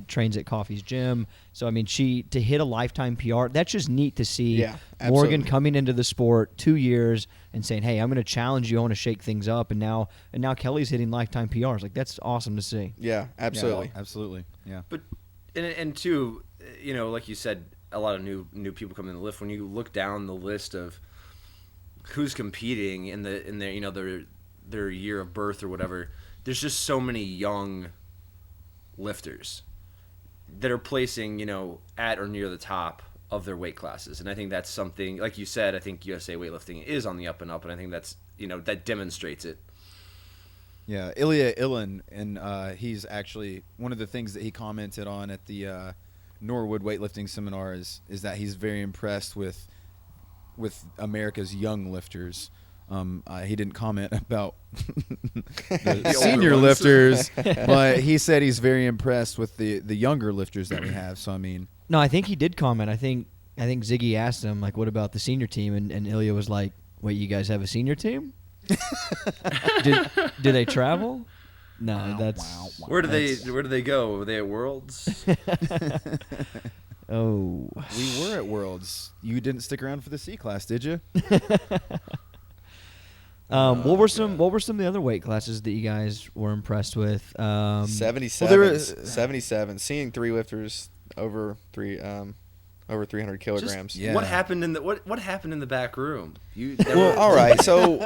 trains at Coffee's Gym. So I mean, to hit a lifetime PR, that's just neat to see. Yeah, Morgan absolutely. coming into the sport 2 years and saying, "Hey, I'm going to challenge you. I want to shake things up." And now Kelly's hitting lifetime PRs. Like that's awesome to see. Yeah, absolutely. Yeah, absolutely. Yeah. But and two, like you said, a lot of new people come in the lift. When you look down the list of who's competing in their year of birth or whatever, there's just so many young lifters that are placing, at or near the top of their weight classes. And I think that's something, like you said, I think USA weightlifting is on the up and up, and I think that's, that demonstrates it. Yeah, Ilya Ilin, and he's actually one of the things that he commented on at the Norwood weightlifting seminar is that he's very impressed with America's young lifters. He didn't comment about the older senior ones. lifters, but he said he's very impressed with the younger lifters that we have. So I mean, No, I think he did comment. I think Ziggy asked him like, "What about the senior team?" And Ilya was like, "Wait, you guys have a senior team? Do they travel?" No, that's Where do they go? Were they at Worlds? Oh, we were at Worlds. You didn't stick around for the C class, did you? what were some of the other weight classes that you guys were impressed with? 77, 77. Seeing three lifters over 300 kilograms. Yeah. What happened in the back room? Well, all right. So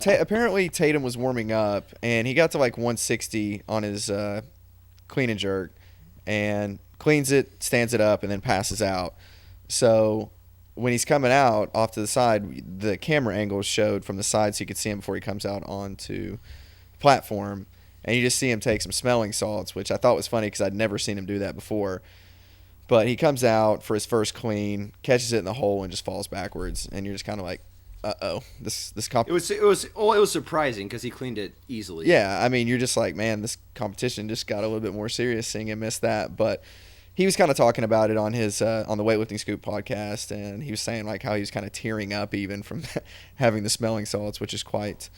apparently Tatum was warming up, and he got to like 160 on his clean and jerk, and cleans it, stands it up, and then passes out. So when he's coming out off to the side, the camera angles showed from the side so you could see him before he comes out onto the platform, and you just see him take some smelling salts, which I thought was funny because I'd never seen him do that before. But he comes out for his first clean, catches it in the hole, and just falls backwards, and you're just kind of like, uh-oh. It was surprising because he cleaned it easily. Yeah, I mean, you're just like, man, this competition just got a little bit more serious seeing him miss that. But he was kind of talking about it on his on the Weightlifting Scoop podcast, and he was saying like how he was kind of tearing up even from having the smelling salts, which is quite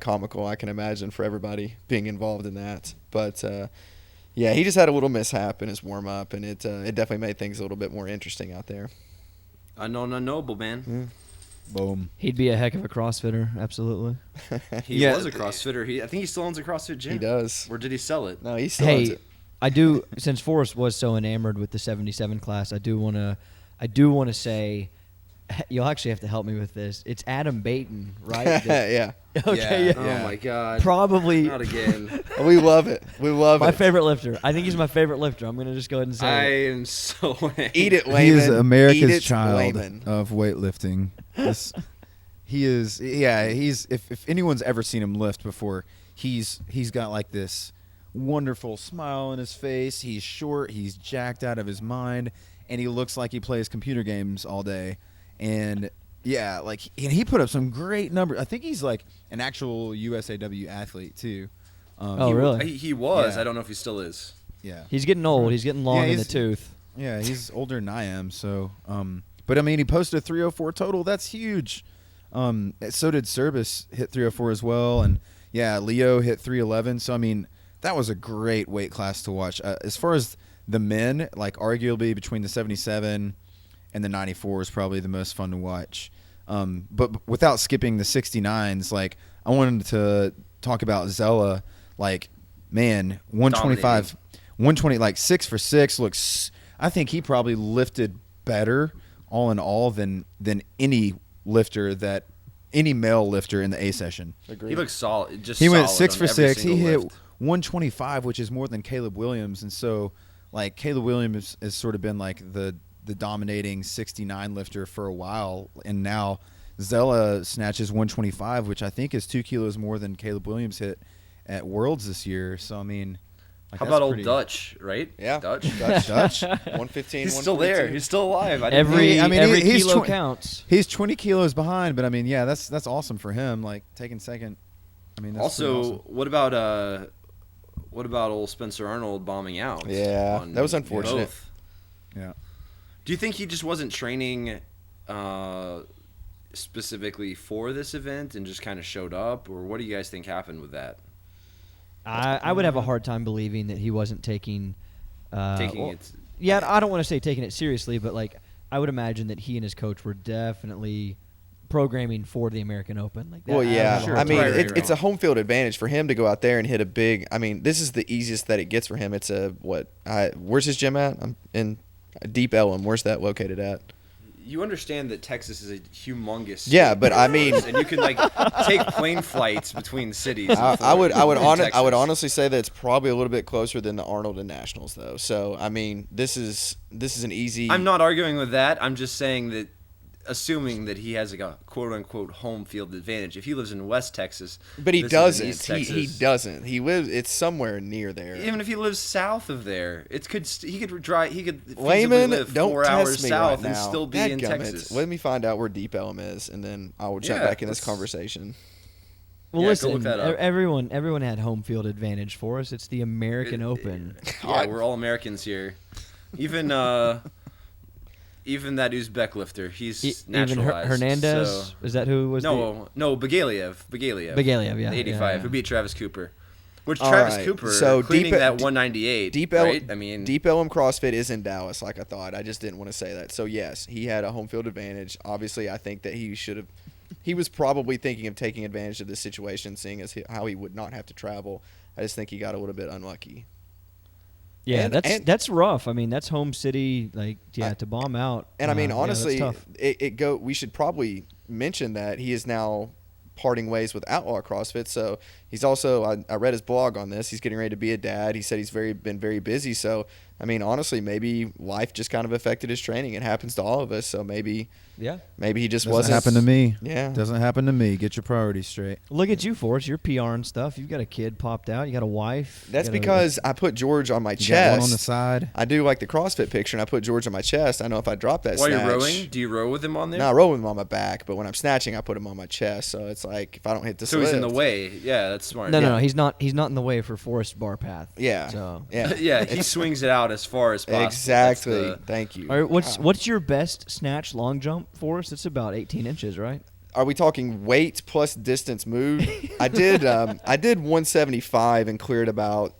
comical, I can imagine, for everybody being involved in that. But yeah, he just had a little mishap in his warm up, and it definitely made things a little bit more interesting out there. Unknown unknowable, man. Yeah. Boom. He'd be a heck of a CrossFitter, absolutely. He Yeah. was a CrossFitter. I think he still owns a CrossFit gym. He does. Or did he sell it? No, he still owns Hey, it. I do. Since Forrest was so enamored with the 77 class, I do want to say, You'll actually have to help me with this. It's Adam Baton, right? Yeah. Okay. Yeah. Yeah. Oh my God. Probably Not again. We love it. We love my it. favorite lifter. I think he's my favorite lifter. I'm gonna just go ahead and I say it. am so Eat it, Layman. He is Eat America's it, child Layman. of weightlifting. He is. Yeah. He's. If anyone's ever seen him lift before, he's got like this wonderful smile on his face. He's short. He's jacked out of his mind, and he looks like he plays computer games all day. And yeah, like and he put up some great numbers. I think he's like an actual USAW athlete too. Oh, really? He was. Yeah. I don't know if he still is. Yeah. He's getting old. He's getting long Yeah, in the he's- tooth. Yeah, he's older than I am. So, but I mean, he posted a 304 total. That's huge. So did Service hit 304 as well, and yeah, Leo hit 311. So I mean, that was a great weight class to watch. As far as the men, like arguably between the 77 and the 94 is probably the most fun to watch. But without skipping the 69s, like I wanted to talk about Zella. Like, man, 125, 120, like 6 for 6 looks. I think he probably lifted better all in all than any male lifter in the A session. Agreed. He looks solid. Just He went solid 6 on for every 6. He single hit lift. 125, which is more than Caleb Williams. And so, like, Caleb Williams has sort of been like the dominating 69 lifter for a while. And now Zella snatches 125, which I think is 2 kilos more than Caleb Williams hit at Worlds this year. So, I mean, like, How that's about old pretty- Dutch, right? Yeah. Dutch. Dutch? 115. He's still there. 142. He's still alive. I didn't Every I mean, every he's kilo 20 counts. He's 20 kilos behind, but I mean, yeah, that's awesome for him. Like taking second. I mean, that's pretty Also, awesome. what about old Spencer Arnold bombing out? Yeah, on that was unfortunate. both? Yeah. Do you think he just wasn't training specifically for this event and just kind of showed up, or what do you guys think happened with that? I would have a hard time believing that he wasn't taking. Taking well, it. Yeah, I don't want to say taking it seriously, but like I would imagine that he and his coach were definitely programming for the American Open. Like that, Well, I would yeah. have a hard I mean, time. Right. it's a home field advantage for him to go out there and hit a big. I mean, this is the easiest that it gets for him. It's a where's his gym at? I'm in Deep Ellum. Where's that located at? You understand that Texas is a humongous. Yeah, state, but I mean- and you can like take plane flights between cities. I would in Texas. honestly say that it's probably a little bit closer than the Arnold and Nationals though. So I mean, this is an easy. I'm not arguing with that. I'm just saying that, assuming that he has like a quote unquote home field advantage. If he lives in West Texas, But he this is in doesn't. East He Texas. doesn't. He lives. It's somewhere near there. Even if he lives south of there, he could drive. He could feasibly Layman, live don't 4 test hours me south right now. and still be in Dadgummit. Texas. Let me find out where Deep Ellum is, and then I will jump Yeah, back in this let's- conversation. Well, Yeah, go listen, look that up. everyone had home field advantage for us. It's the American Open. Yeah, we're all Americans here. Even even that Uzbek lifter, he's Even naturalized. Hernandez, so- is that who was No, Bagaliev. Bagaliev, yeah, The 85, yeah. who beat Travis Cooper. Which All Travis right, Cooper, so cleaning Deep- that 198, Deep right? Ellum, I mean, Deep Ellum CrossFit is in Dallas, like I thought. I just didn't want to say that. So yes, he had a home field advantage. Obviously, I think that he should have. He was probably thinking of taking advantage of this situation, seeing as how he would not have to travel. I just think he got a little bit unlucky. Yeah, And- that's rough. I mean, that's home city. Like, yeah, to bomb out. And I mean, yeah, honestly, that's tough. we should probably mention that he is now parting ways with Outlaw CrossFit. So he's also, I read his blog on this. He's getting ready to be a dad. He said he's been very busy. So I mean, honestly, maybe life just kind of affected his training. It happens to all of us. So maybe he just Doesn't wasn't. happen to me. Yeah. Doesn't happen to me. Get your priorities straight. Look at you, Forrest. You're PR and stuff. You've got a kid popped out. You got a wife. That's You got a- because I put George on my You got chest. one on the side. I do like the CrossFit picture, and I put George on my chest. I know if I drop that while snatch, you're rowing, do you row with him on there? No, I roll with him on my back, but when I'm snatching, I put him on my chest. So it's like if I don't hit the so he's in the lift- way. Yeah, that's smart. No, he's not. He's not in the way for Forrest bar path. Yeah. So. Yeah. yeah, he swings it out as far as possible. Exactly. That's the- Thank you. All right, what's your best snatch long jump, Forrest? It's about 18 inches, right? Are we talking weight plus distance moved? I did 175 and cleared about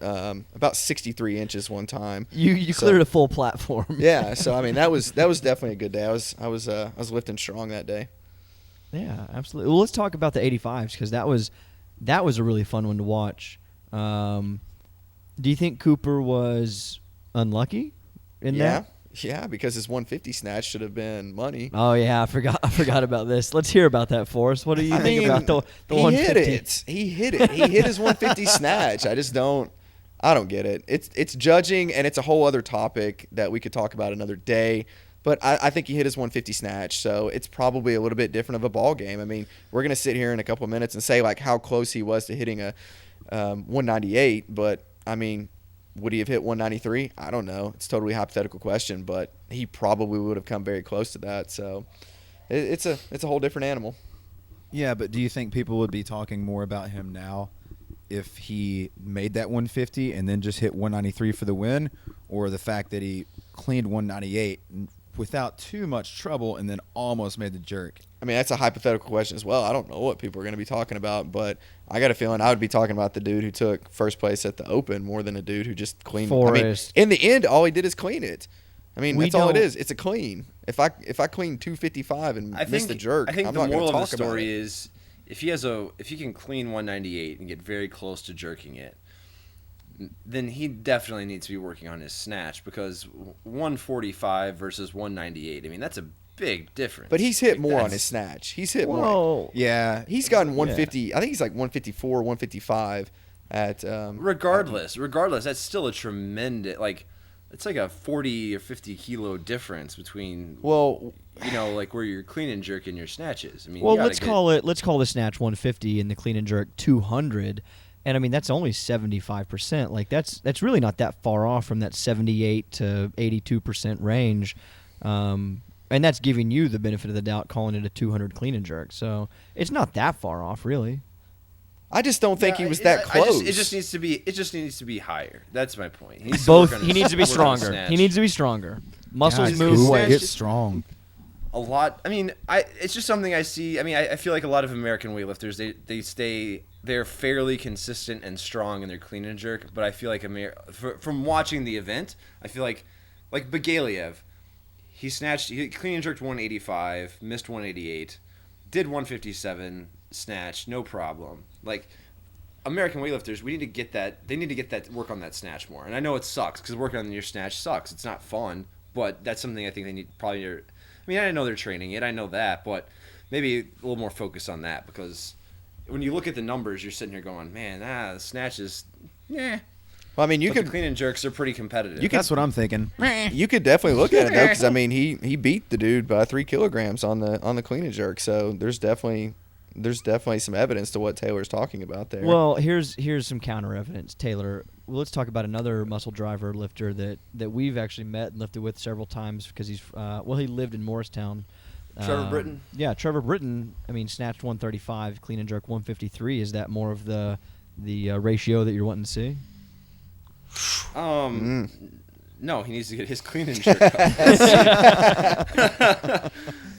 63 inches one time. You So- cleared a full platform. Yeah, so I mean that was definitely a good day. I was lifting strong that day. Yeah, absolutely. Well, let's talk about the 85s because that was a really fun one to watch. Do you think Cooper was unlucky in that? Yeah, because his 150 snatch should have been money. Oh yeah, I forgot about this. Let's hear about that, Forrest. What do you I think mean, about the he 150? hit it. He hit it. He hit his 150 snatch. I don't get it. It's judging, and it's a whole other topic that we could talk about another day. But I think he hit his 150 snatch, so it's probably a little bit different of a ball game. I mean, we're gonna sit here in a couple of minutes and say like how close he was to hitting a 198, but I mean, would he have hit 193? I don't know. It's a totally hypothetical question, but he probably would have come very close to that. So it's a whole different animal. Yeah, but do you think people would be talking more about him now if he made that 150 and then just hit 193 for the win, or the fact that he cleaned 198 without too much trouble and then almost made the jerk? I mean, that's a hypothetical question as well. I don't know what people are going to be talking about, but I got a feeling I would be talking about the dude who took first place at the Open more than a dude who just cleaned. Forrest. I mean, in the end, all he did is clean it. I mean, We that's all it don't- is. It's a clean. If I clean 255 and miss the jerk, I think I'm the not going moral to of talk the about story it. is if he can clean 198 and get very close to jerking it, then he definitely needs to be working on his snatch, because 145 versus 198. I mean, that's a big difference. But he's hit Like, more on that's- his snatch. He's hit more. Whoa. Yeah, He's gotten 150. I think he's like 154, 155 at. Regardless, that's still a tremendous, like, it's like a 40 or 50 kilo difference between, Well, like where your clean and jerk and your snatches. I mean, Well, you gotta let's get- call the snatch 150 and the clean and jerk 200, and I mean that's only 75%. Like that's really not that far off from that 78 to 82% range, and that's giving you the benefit of the doubt calling it a 200 clean and jerk. So it's not that far off, really. I just don't think Yeah, he was that close. It just needs to be higher. That's my point. He needs to Both. work on He needs to be work on his stronger. snatch. He needs to be stronger. Muscles God, move. ooh, snatch- it's strong. a lot. I mean, it's just something I see. I mean, I feel like a lot of American weightlifters, they're fairly consistent and strong in their clean and jerk. But I feel like from watching the event, I feel like Bagaliev, he clean and jerked 185, missed 188, did 157 snatch, no problem. Like, American weightlifters, we need to get that. They need to get that, work on that snatch more. And I know it sucks because working on your snatch sucks. It's not fun, but that's something I think they need probably. I mean, I know they're training it. I know that, but maybe a little more focus on that, because when you look at the numbers, you're sitting here going, man, the snatch is, yeah. Well, I mean, you But the could clean and jerks are pretty competitive. That's what I'm thinking. you could definitely look at it though, because I mean, he beat the dude by 3 kilograms on the clean and jerk. So there's definitely some evidence to what Taylor's talking about there. Well, here's some counter evidence, Taylor. Well, let's talk about another muscle driver lifter that we've actually met and lifted with several times, because he's he lived in Morristown. Trevor Britton? Yeah, Trevor Britton. I mean, snatched 135, clean and jerk 153. Is that more of the ratio that you're wanting to see? No, he needs to get his clean and jerk up.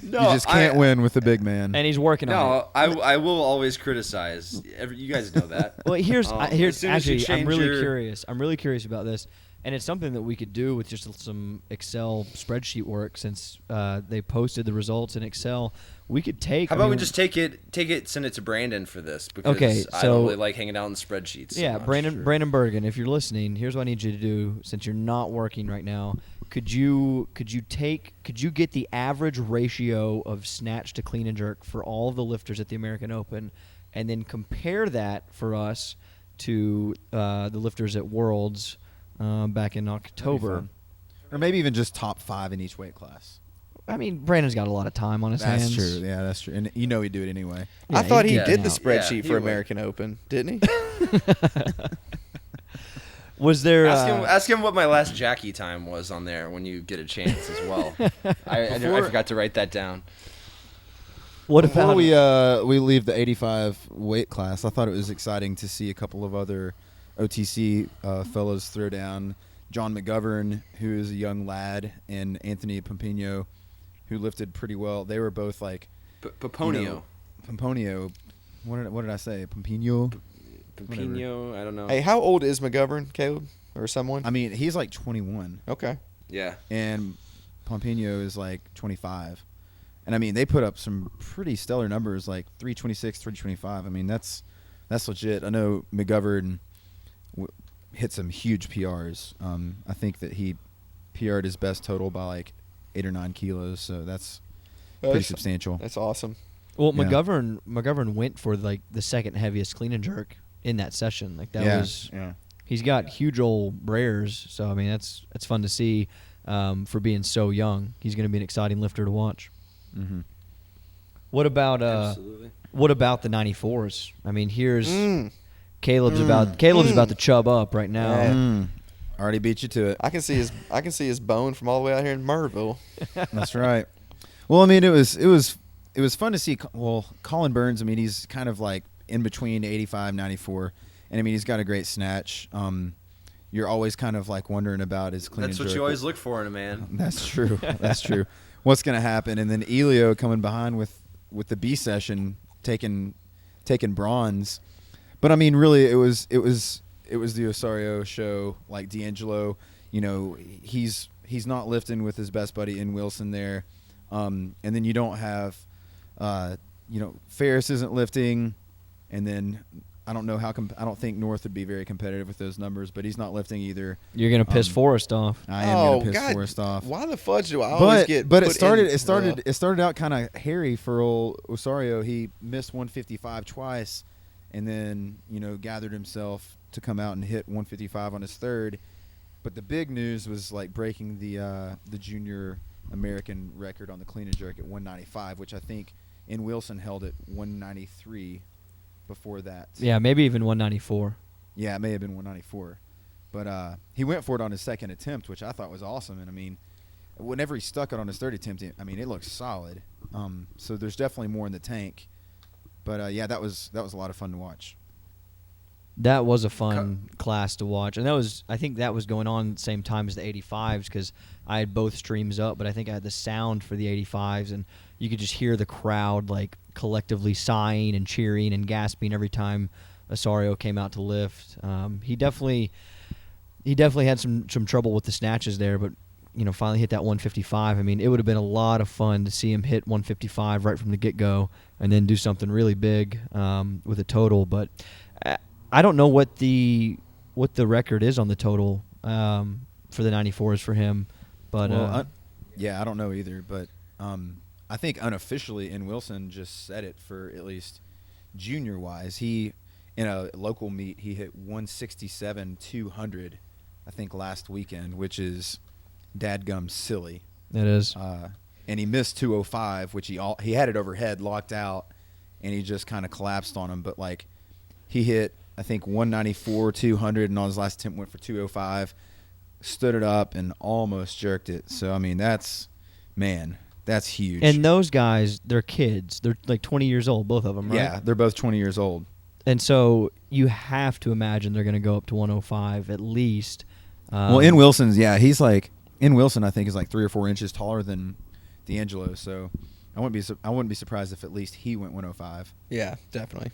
No, You just can't win with the big man. And he's working on it. No, I will always criticize. You guys know that. Well, here's as soon as you actually I'm change really your- curious. I'm really curious about this, and it's something that we could do with just some Excel spreadsheet work. Since they posted the results in Excel, we could take. How about we just take it, send it to Brandon for this, because Okay, I so- don't really like hanging out in spreadsheets. so Yeah, much. Brandon Bergen, if you're listening, here's what I need you to do. Since you're not working right now, could you get the average ratio of snatch to clean and jerk for all of the lifters at the American Open, and then compare that for us to the lifters at Worlds back in That'd be October? fun. Or maybe even just top 5 in each weight class. I mean, Brandon's got a lot of time on his That's hands. true. Yeah, that's true. And he'd do it anyway. Yeah, I thought he'd he get did it the out. spreadsheet Yeah, he for would. American Open, didn't he? Was there? Ask him what my last Jackie time was on there when you get a chance as well. I forgot to write that down. what Before about? we leave the 85 weight class, I thought it was exciting to see a couple of other OTC fellows throw down. John McGovern, who is a young lad, and Anthony Pompino, who lifted pretty well. They were both like Poponio. Pompino. What did I say? Pompino. Pompino, I don't know. Hey, how old is McGovern, Caleb, or someone? I mean, he's like 21, Okay. Yeah. and Pompino is like 25. And I mean, they put up some pretty stellar numbers, like 326, 325. I mean, that's legit. I know McGovern hit some huge PRs. I think that he PR'd his best total by like 8 or 9 kilos. So that's pretty substantial. That's awesome. Well, Yeah. McGovern went for like the second heaviest clean and jerk in that session. Like that was. Yeah. He's got huge old brayers, so I mean that's fun to see for being so young. He's going to be an exciting lifter to watch. Mm-hmm. What about the 94s? I mean, here's Caleb's about to chub up right now. Yeah. Already beat you to it. I can see his bone from all the way out here in Murrayville. That's right. Well, I mean, it was fun to see. Well, Colin Burns, I mean, he's kind of like in between 85, 94, and I mean, he's got a great snatch. You're always kind of like wondering about his clean and That's jerk. what you always look for in a man. That's true. That's true. What's going to happen? And then Elio coming behind with the B session, taking bronze. But I mean, really, it was the Osorio show. Like D'Angelo, you know, he's not lifting with his best buddy in Wilson there, and then you don't have, Ferris isn't lifting, and then I don't know how. I don't think North would be very competitive with those numbers, but he's not lifting either. You're going to piss Forrest off. I am going to piss Forrest off. Why the fudge do I always get? But put it in, started out kind of hairy for old Osorio. He missed 155 twice, and then gathered himself to come out and hit 155 on his third. But the big news was like breaking the junior American record on the clean and jerk at 195, which I think in Wilson held at 193 before that. Yeah, maybe even 194. Yeah, it may have been 194. But he went for it on his second attempt, which I thought was awesome. And, I mean, whenever he stuck it on his third attempt, it looks solid. So there's definitely more in the tank. But, yeah, that was a lot of fun to watch. That was a fun class to watch. And I think that was going on at the same time as the 85s because I had both streams up, but I think I had the sound for the 85s, and you could just hear the crowd like collectively sighing and cheering and gasping every time Osorio came out to lift. He definitely had some trouble with the snatches there, but finally hit that 155. I mean, it would have been a lot of fun to see him hit 155 right from the get-go and then do something really big with a total. But I don't know what the record is on the total for the 94s for him. But I don't know either. But I think unofficially in Wilson just set it for at least junior-wise. He, in a local meet, he hit 167-200, I think, last weekend, which is dadgum silly. It is. And he missed 205, which he had it overhead, locked out, and he just kind of collapsed on him. But, like, he hit, I think, 194-200, and on his last attempt went for 205, stood it up, and almost jerked it. So, I mean, that's huge. And those guys, they're kids. They're like 20 years old, both of them, right? Yeah, they're both 20 years old. And so you have to imagine they're going to go up to 105 at least. Well, in Wilson's, I think is like 3 or 4 inches taller than D'Angelo. So I wouldn't be surprised if at least he went 105. Yeah, definitely.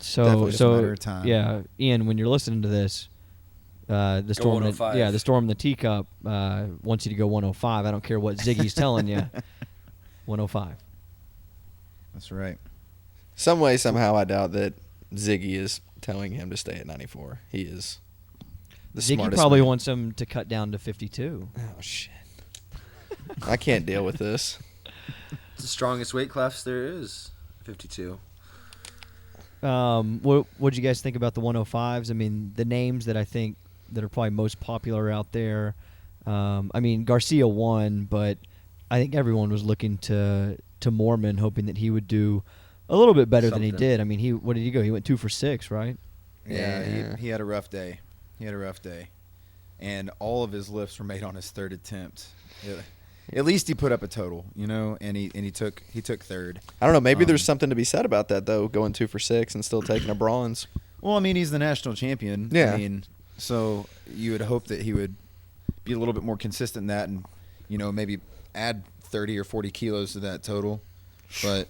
So just a matter of time. Yeah, Ian, when you're listening to this, the storm in the teacup wants you to go 105. I don't care what Ziggy's telling you. 105. That's right. Some way, somehow, I doubt that Ziggy is telling him to stay at 94. He is the Ziggy smartest probably man. wants him to cut down to 52. Oh, shit. I can't deal with this. It's the strongest weight class there is, 52. What'd you guys think about the 105s? I mean, the names that I think that are probably most popular out there. I mean, Garcia won, but I think everyone was looking to Mormon, hoping that he would do a little bit better than he did. I mean, what did he go? He went 2 for 6, right? Yeah, he had a rough day. And all of his lifts were made on his third attempt. At least he put up a total, and he took third. I don't know. Maybe there's something to be said about that, though, going 2 for 6 and still taking a bronze. Well, I mean, he's the national champion. Yeah. I mean, so you would hope that he would be a little bit more consistent in that and, maybe add 30 or 40 kilos to that total. But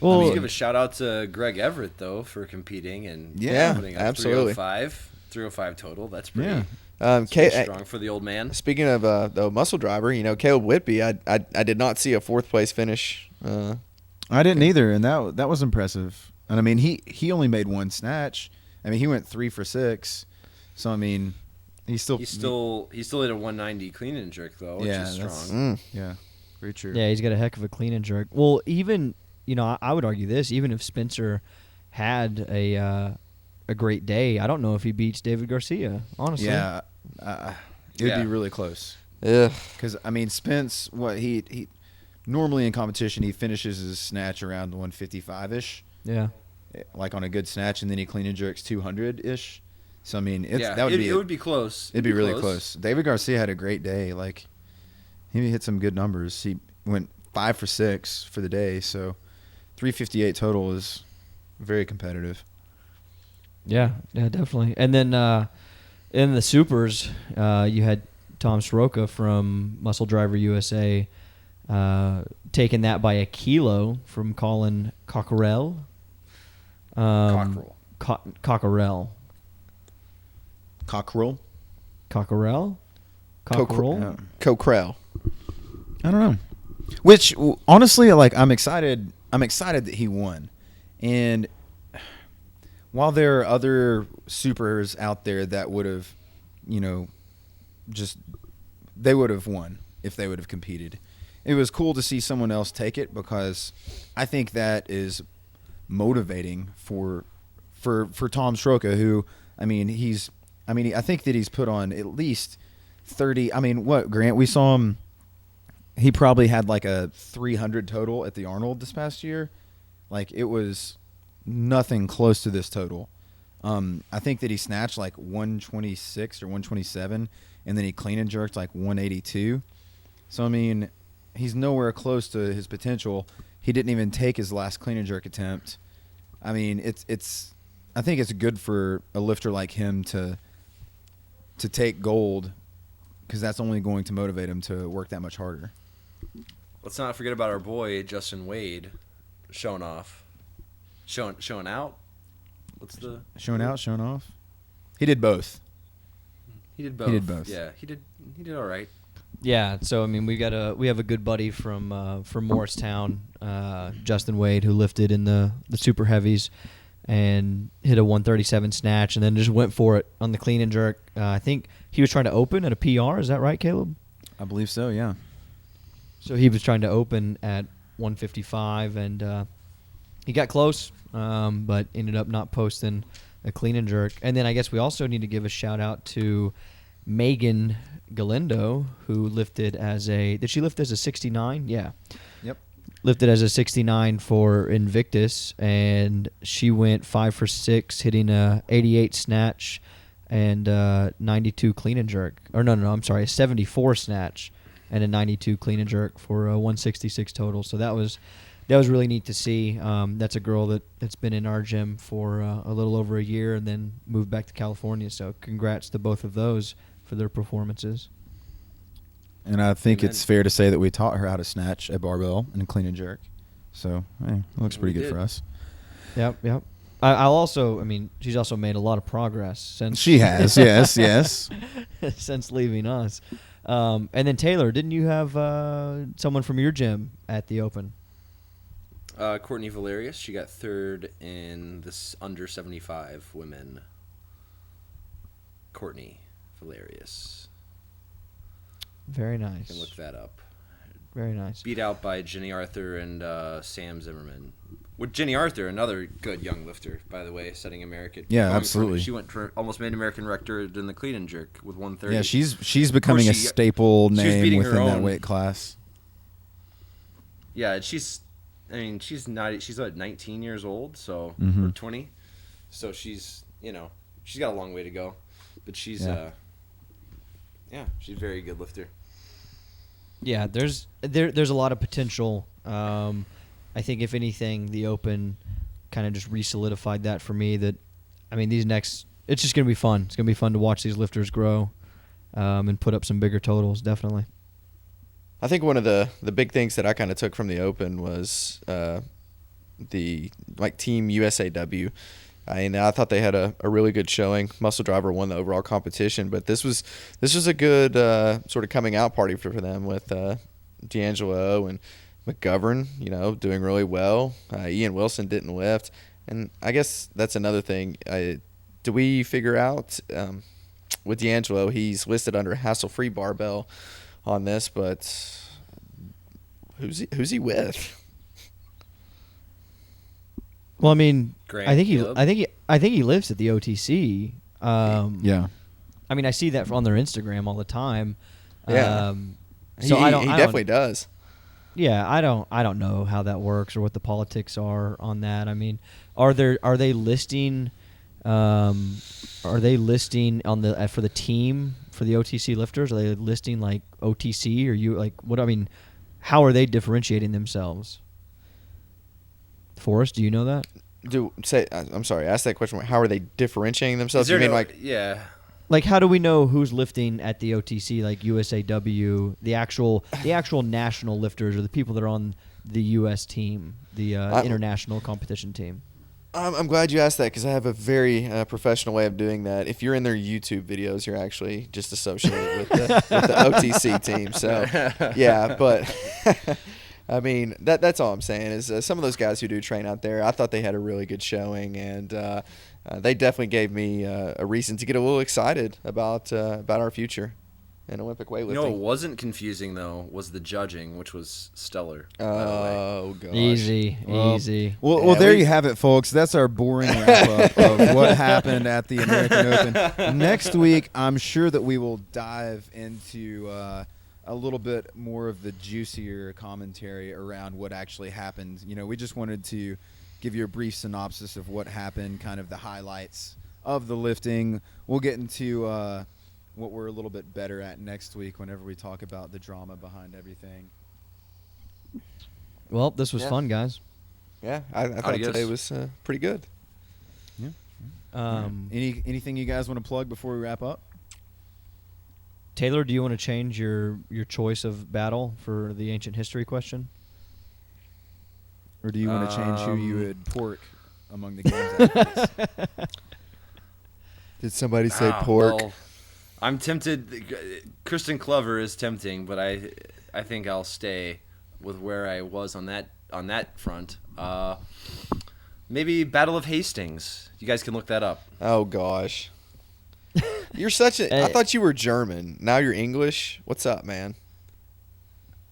Well, I mean, give a shout out to Greg Everett though for competing and putting up absolutely 305 total. That's pretty. Yeah. Strong for the old man. Speaking of the muscle driver, Caleb Whitby, I did not see a 4th place finish. I didn't either, and that was impressive. And I mean, he only made 1 snatch. I mean, he went 3 for 6. So I mean, He still He still hit a 190 clean and jerk though, which Yeah, is that's- strong. yeah, very true. Yeah, he's got a heck of a clean and jerk. Well, even I would argue this. Even if Spencer had a great day, I don't know if he beats David Garcia. Honestly, Yeah, it would Yeah. be really close. Yeah. Because I mean, Spence, what he normally in competition he finishes his snatch around 155-ish, yeah. like on a good snatch, and then he clean and jerks 200-ish. So I mean, Yeah, that would it would be close. It'd be really close. David Garcia had a great day. Like he hit some good numbers. He went 5 for 6 for the day, so 358 total is very competitive. Yeah, definitely. And then in the supers, you had Tom Soroka from Muscle Driver USA taking that by a kilo from Colin Cockerell. Cockerell. Cockerell. Cockerel? Cockerell? Cockerell? Coquerel. I don't know. Which honestly, like I'm excited that he won. And while there are other supers out there that would have, they would have won if they would have competed. It was cool to see someone else take it because I think that is motivating for Tom Soroka, who I think that he's put on at least 30. I mean, what, Grant? We saw him. He probably had like a 300 total at the Arnold this past year. Like it was nothing close to this total. I think that he snatched like 126 or 127, and then he clean and jerked like 182. So I mean, he's nowhere close to his potential. He didn't even take his last clean and jerk attempt. I mean, it's. I think it's good for a lifter like him to take gold, because that's only going to motivate him to work that much harder. Let's not forget about our boy Justin Wade, showing off, showing out. What's the Showing out, showing off. He did both. He did both. He did both. Yeah, he did all right. Yeah, so I mean, we have a good buddy from Morristown, Justin Wade, who lifted in the super heavies and hit a 137 snatch, and then just went for it on the clean and jerk. I think he was trying to open at a PR. Is that right, Caleb? I believe so. Yeah. So he was trying to open at 155, and he got close, but ended up not posting a clean and jerk. And then I guess we also need to give a shout out to Megan Galindo, who lifted did she lift as a 69? Yeah. Yep. Lifted as a 69 for Invictus, and she went 5 for 6, hitting a 88 snatch and 92 clean and jerk. Or no, I'm sorry, a 74 snatch and a 92 clean and jerk for a 166 total. So that was really neat to see. That's a girl that's been in our gym for a little over a year and then moved back to California. So congrats to both of those for their performances. And I think Amen. it's fair to say that we taught her how to snatch a barbell and clean and jerk. So, hey, it looks pretty We good did. for us. Yep. I'll also, she's also made a lot of progress since She has, yes. since leaving us. And then Taylor, didn't you have someone from your gym at the Open? Courtney Valerius, she got third in this under 75 women. Courtney Valerius. Very You nice. can look that up. Very nice. Beat out by Jenny Arthur and Sam Zimmerman. With Jenny Arthur, another good young lifter, by the way, setting American. Yeah, going absolutely. She went for almost made American record in the clean and jerk with 130. Yeah, she's becoming a she- staple she was name beating her within that own. weight class. Yeah, she's what, 19 years old, so Mhm. or 20. So she's got a long way to go, but she's Yeah. she's a very good lifter. Yeah, there's a lot of potential. I think if anything, the Open kind of just re-solidified that for me. That it's just gonna be fun. It's gonna be fun to watch these lifters grow, and put up some bigger totals. Definitely. I think one of the big things that I kind of took from the Open was the Team USAW. I thought they had a really good showing. Muscle Driver won the overall competition, but this was a good sort of coming out party for them with D'Angelo and McGovern, doing really well. Ian Wilson didn't lift, and I guess that's another thing. Do we figure out with D'Angelo, he's listed under hassle-free barbell on this, but who's he with? Well, I mean, Grant I think Caleb? I think he lives at the OTC. Yeah. I mean, I see that on their Instagram all the time. Yeah. So he I don't. definitely does. Yeah, I don't know how that works or what the politics are on that. I mean, are they listing on the for the team for the OTC lifters? Are they listing like OTC or you like what? I mean, how are they differentiating themselves? Forrest, do you know that? I'm sorry. Ask that question. How are they differentiating Is themselves? there You mean no- like yeah. Like, how do we know who's lifting at the OTC, like USAW, the actual national lifters, or the people that are on the U.S. team, the international competition team? I'm glad you asked that because I have a very professional way of doing that. If you're in their YouTube videos, you're actually just associated with the OTC team. So, yeah, but I mean that's all I'm saying is some of those guys who do train out there, I thought they had a really good showing, and they definitely gave me a reason to get a little excited about our future in Olympic weightlifting. You know what wasn't confusing, though, was the judging, which was stellar. by the way. Oh gosh. Easy. Well, Yeah, there we- you have it, folks. That's our boring wrap-up of what happened at the American Open. Next week, I'm sure that we will dive into a little bit more of the juicier commentary around what actually happened. You know, we just wanted to give you a brief synopsis of what happened, kind of the highlights of the lifting. We'll get into what we're a little bit better at next week whenever we talk about the drama behind everything. Well, this was Yeah. fun, guys. Yeah, I thought Adios. today was pretty good. Anything you guys want to plug before we wrap up? Taylor, do you want to change your choice of battle for the ancient history question? Or do you want to change who you would pork among the games athletes? Did somebody say Ah, pork? well, I'm tempted. Kristen Clover is tempting, but I think I'll stay with where I was on that front. Maybe Battle of Hastings. You guys can look that up. Oh gosh. You're such a. I thought you were German. Now you're English. What's up, man?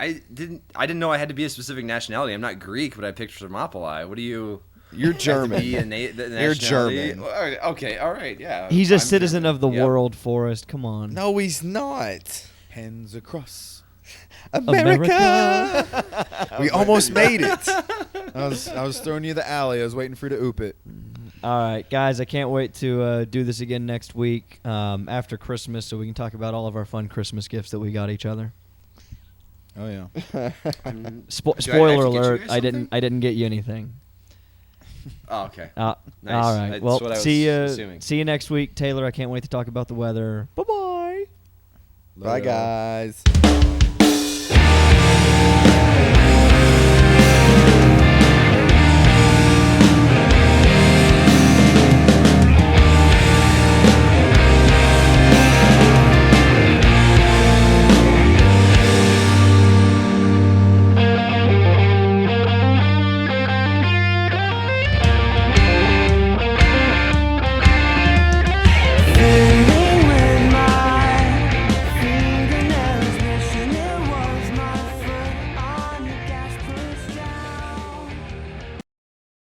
I didn't know I had to be a specific nationality. I'm not Greek, but I picked Thermopylae. What do you? You're German. Be the You're nationality? German. Okay, all right, yeah. He's a I'm citizen German. of the Yep. world, Forrest. Come on. No, he's not. Hands across. America. We almost made it. I was throwing you the alley. I was waiting for you to oop it. All right, guys, I can't wait to do this again next week after Christmas so we can talk about all of our fun Christmas gifts that we got each other. Oh yeah. Do I Spoiler have to get you alert, guys I something? didn't get you anything. Oh, okay. Nice. Nice. All right. That's Well, what I was assuming. see you next week, Taylor. I can't wait to talk about the weather. Bye-bye. Bye, guys.